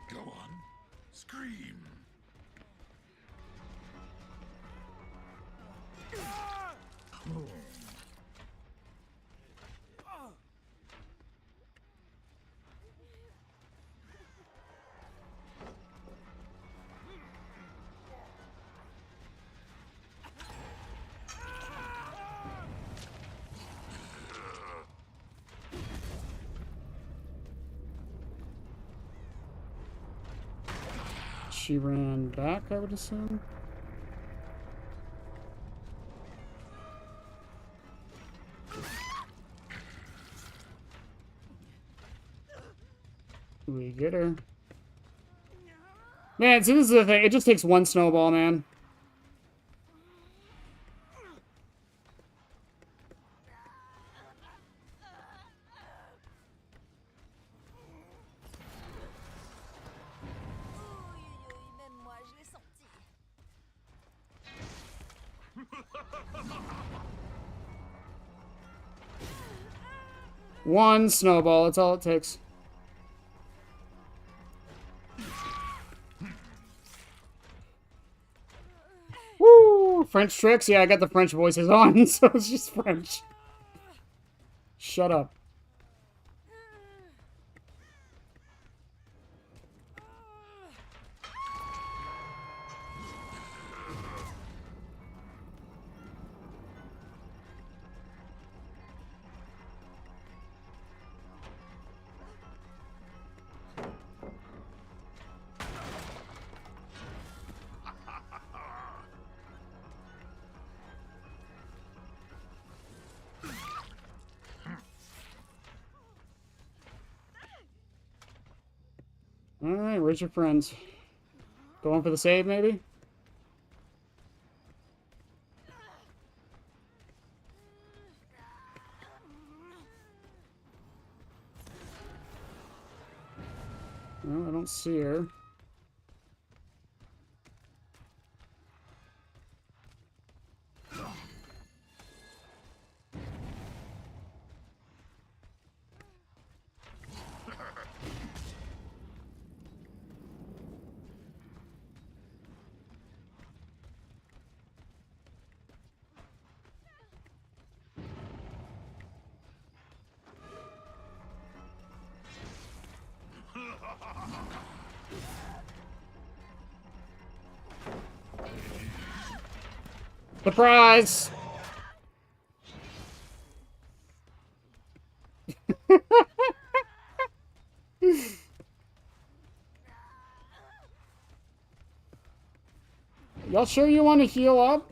Go on. Scream. She ran back, I would assume. We get her. Man, see, this is the thing. It just takes one snowball, man. Même moi, je l'ai senti. One snowball, that's all it takes. Woo! French tricks? Yeah, I got the French voices on, so it's just French. Shut up. Alright, where's your friends? Going for the save, maybe? No, I don't see her. Surprise! Y'all sure you want to heal up?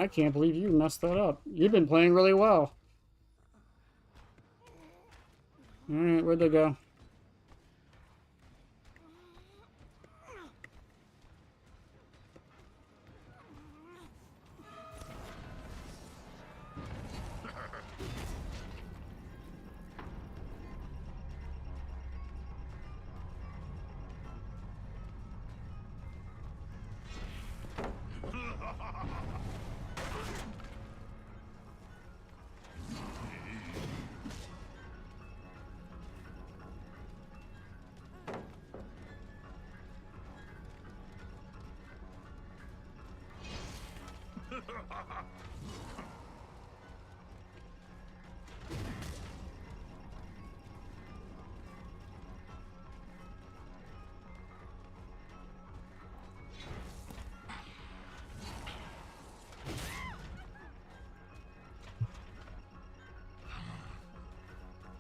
I can't believe you messed that up. You've been playing really well. Alright, where'd they go?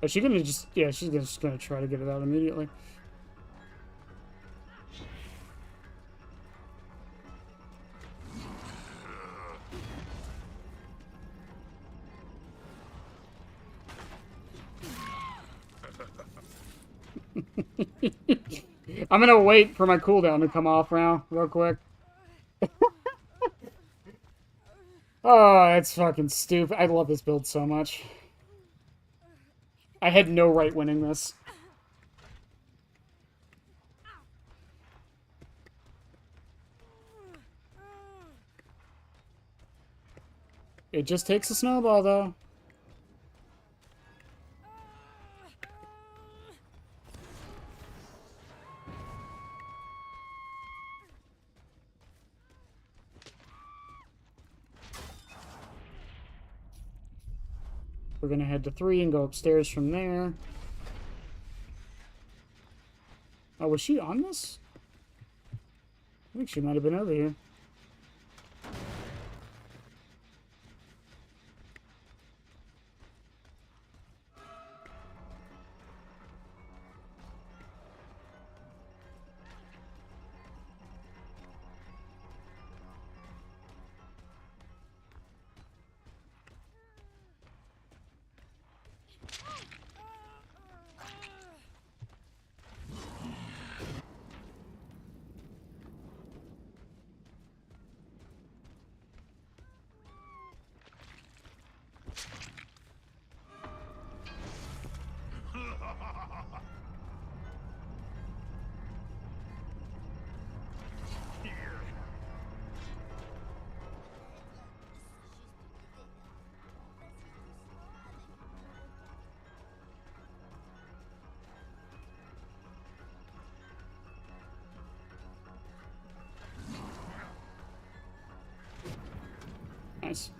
Is she gonna just... Yeah, she's just gonna try to get it out immediately. I'm gonna wait for my cooldown to come off now, real quick. Oh, that's fucking stupid. I love this build so much. I had no right winning this. It just takes a snowball, though. We're gonna head to 3 and go upstairs from there. Oh, was she on this? I think she might have been over here. Nice.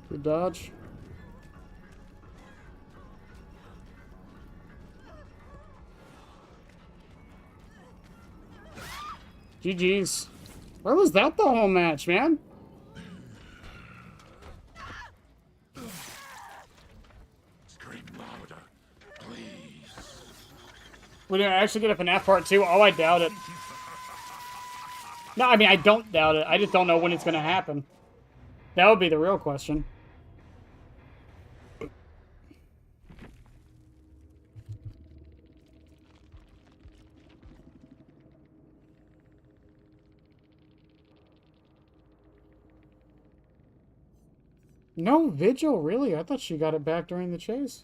Good dodge. GG's. Where was that the whole match, man? Scream louder, please. Would I actually get a FNAF Part 2? Oh, I doubt it. No, I mean, I don't doubt it. I just don't know when it's going to happen. That would be the real question. No Vigil, really? I thought she got it back during the chase.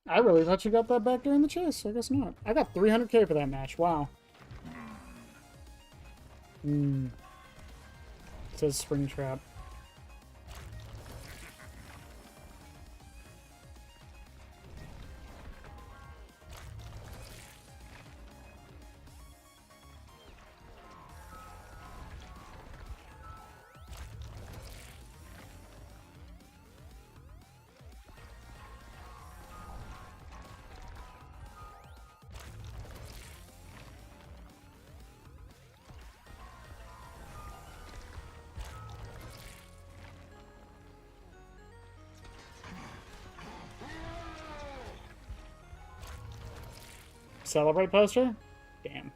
I really thought you got that back during the chase. I guess not. I got 300k for that match. Wow. It says Springtrap. Celebrate poster? Damn.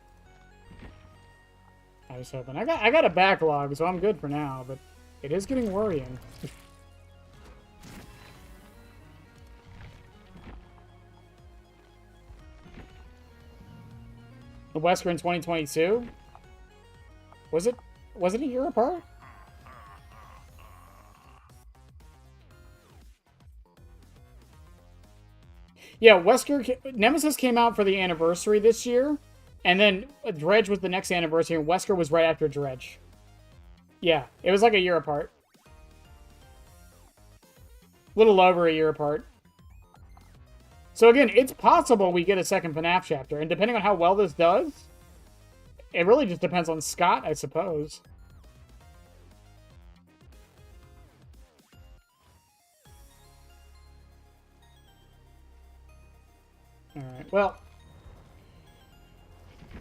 I was hoping. I got a backlog, so I'm good for now, but it is getting worrying. The Wesker in 2022? Was it a year apart? Yeah, Nemesis came out for the anniversary this year, and then Dredge was the next anniversary, and Wesker was right after Dredge. Yeah, it was like a year apart. A little over a year apart. So again, it's possible we get a second FNAF chapter, and depending on how well this does, it really just depends on Scott, I suppose. Alright, well.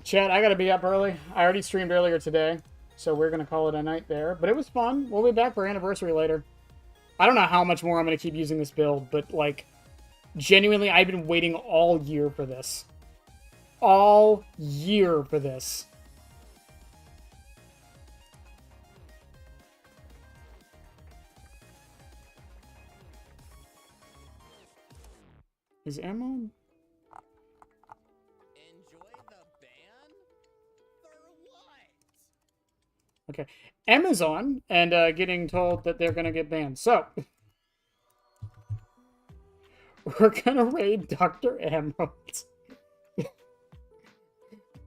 Chat, I gotta be up early. I already streamed earlier today, so we're gonna call it a night there. But it was fun. We'll be back for anniversary later. I don't know how much more I'm gonna keep using this build, but, like, genuinely, I've been waiting all year for this. All year for this. Is ammo? Enjoy the ban? For what? Okay. Amazon, and getting told that they're gonna get banned. So, we're gonna raid Dr. Emerald.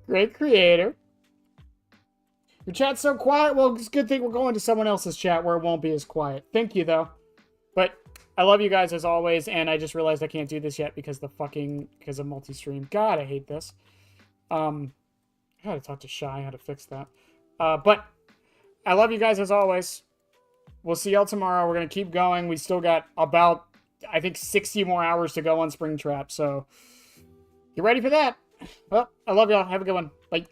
Great creator. Your chat's so quiet. Well, it's a good thing we're going to someone else's chat where it won't be as quiet. Thank you, though. But I love you guys as always, and I just realized I can't do this yet because of multi-stream. God, I hate this. I gotta talk to Shy how to fix that. But I love you guys as always. We'll see y'all tomorrow. We're gonna keep going. We still got about I think, 60 more hours to go on Springtrap, so get ready for that. Well, I love y'all. Have a good one. Bye.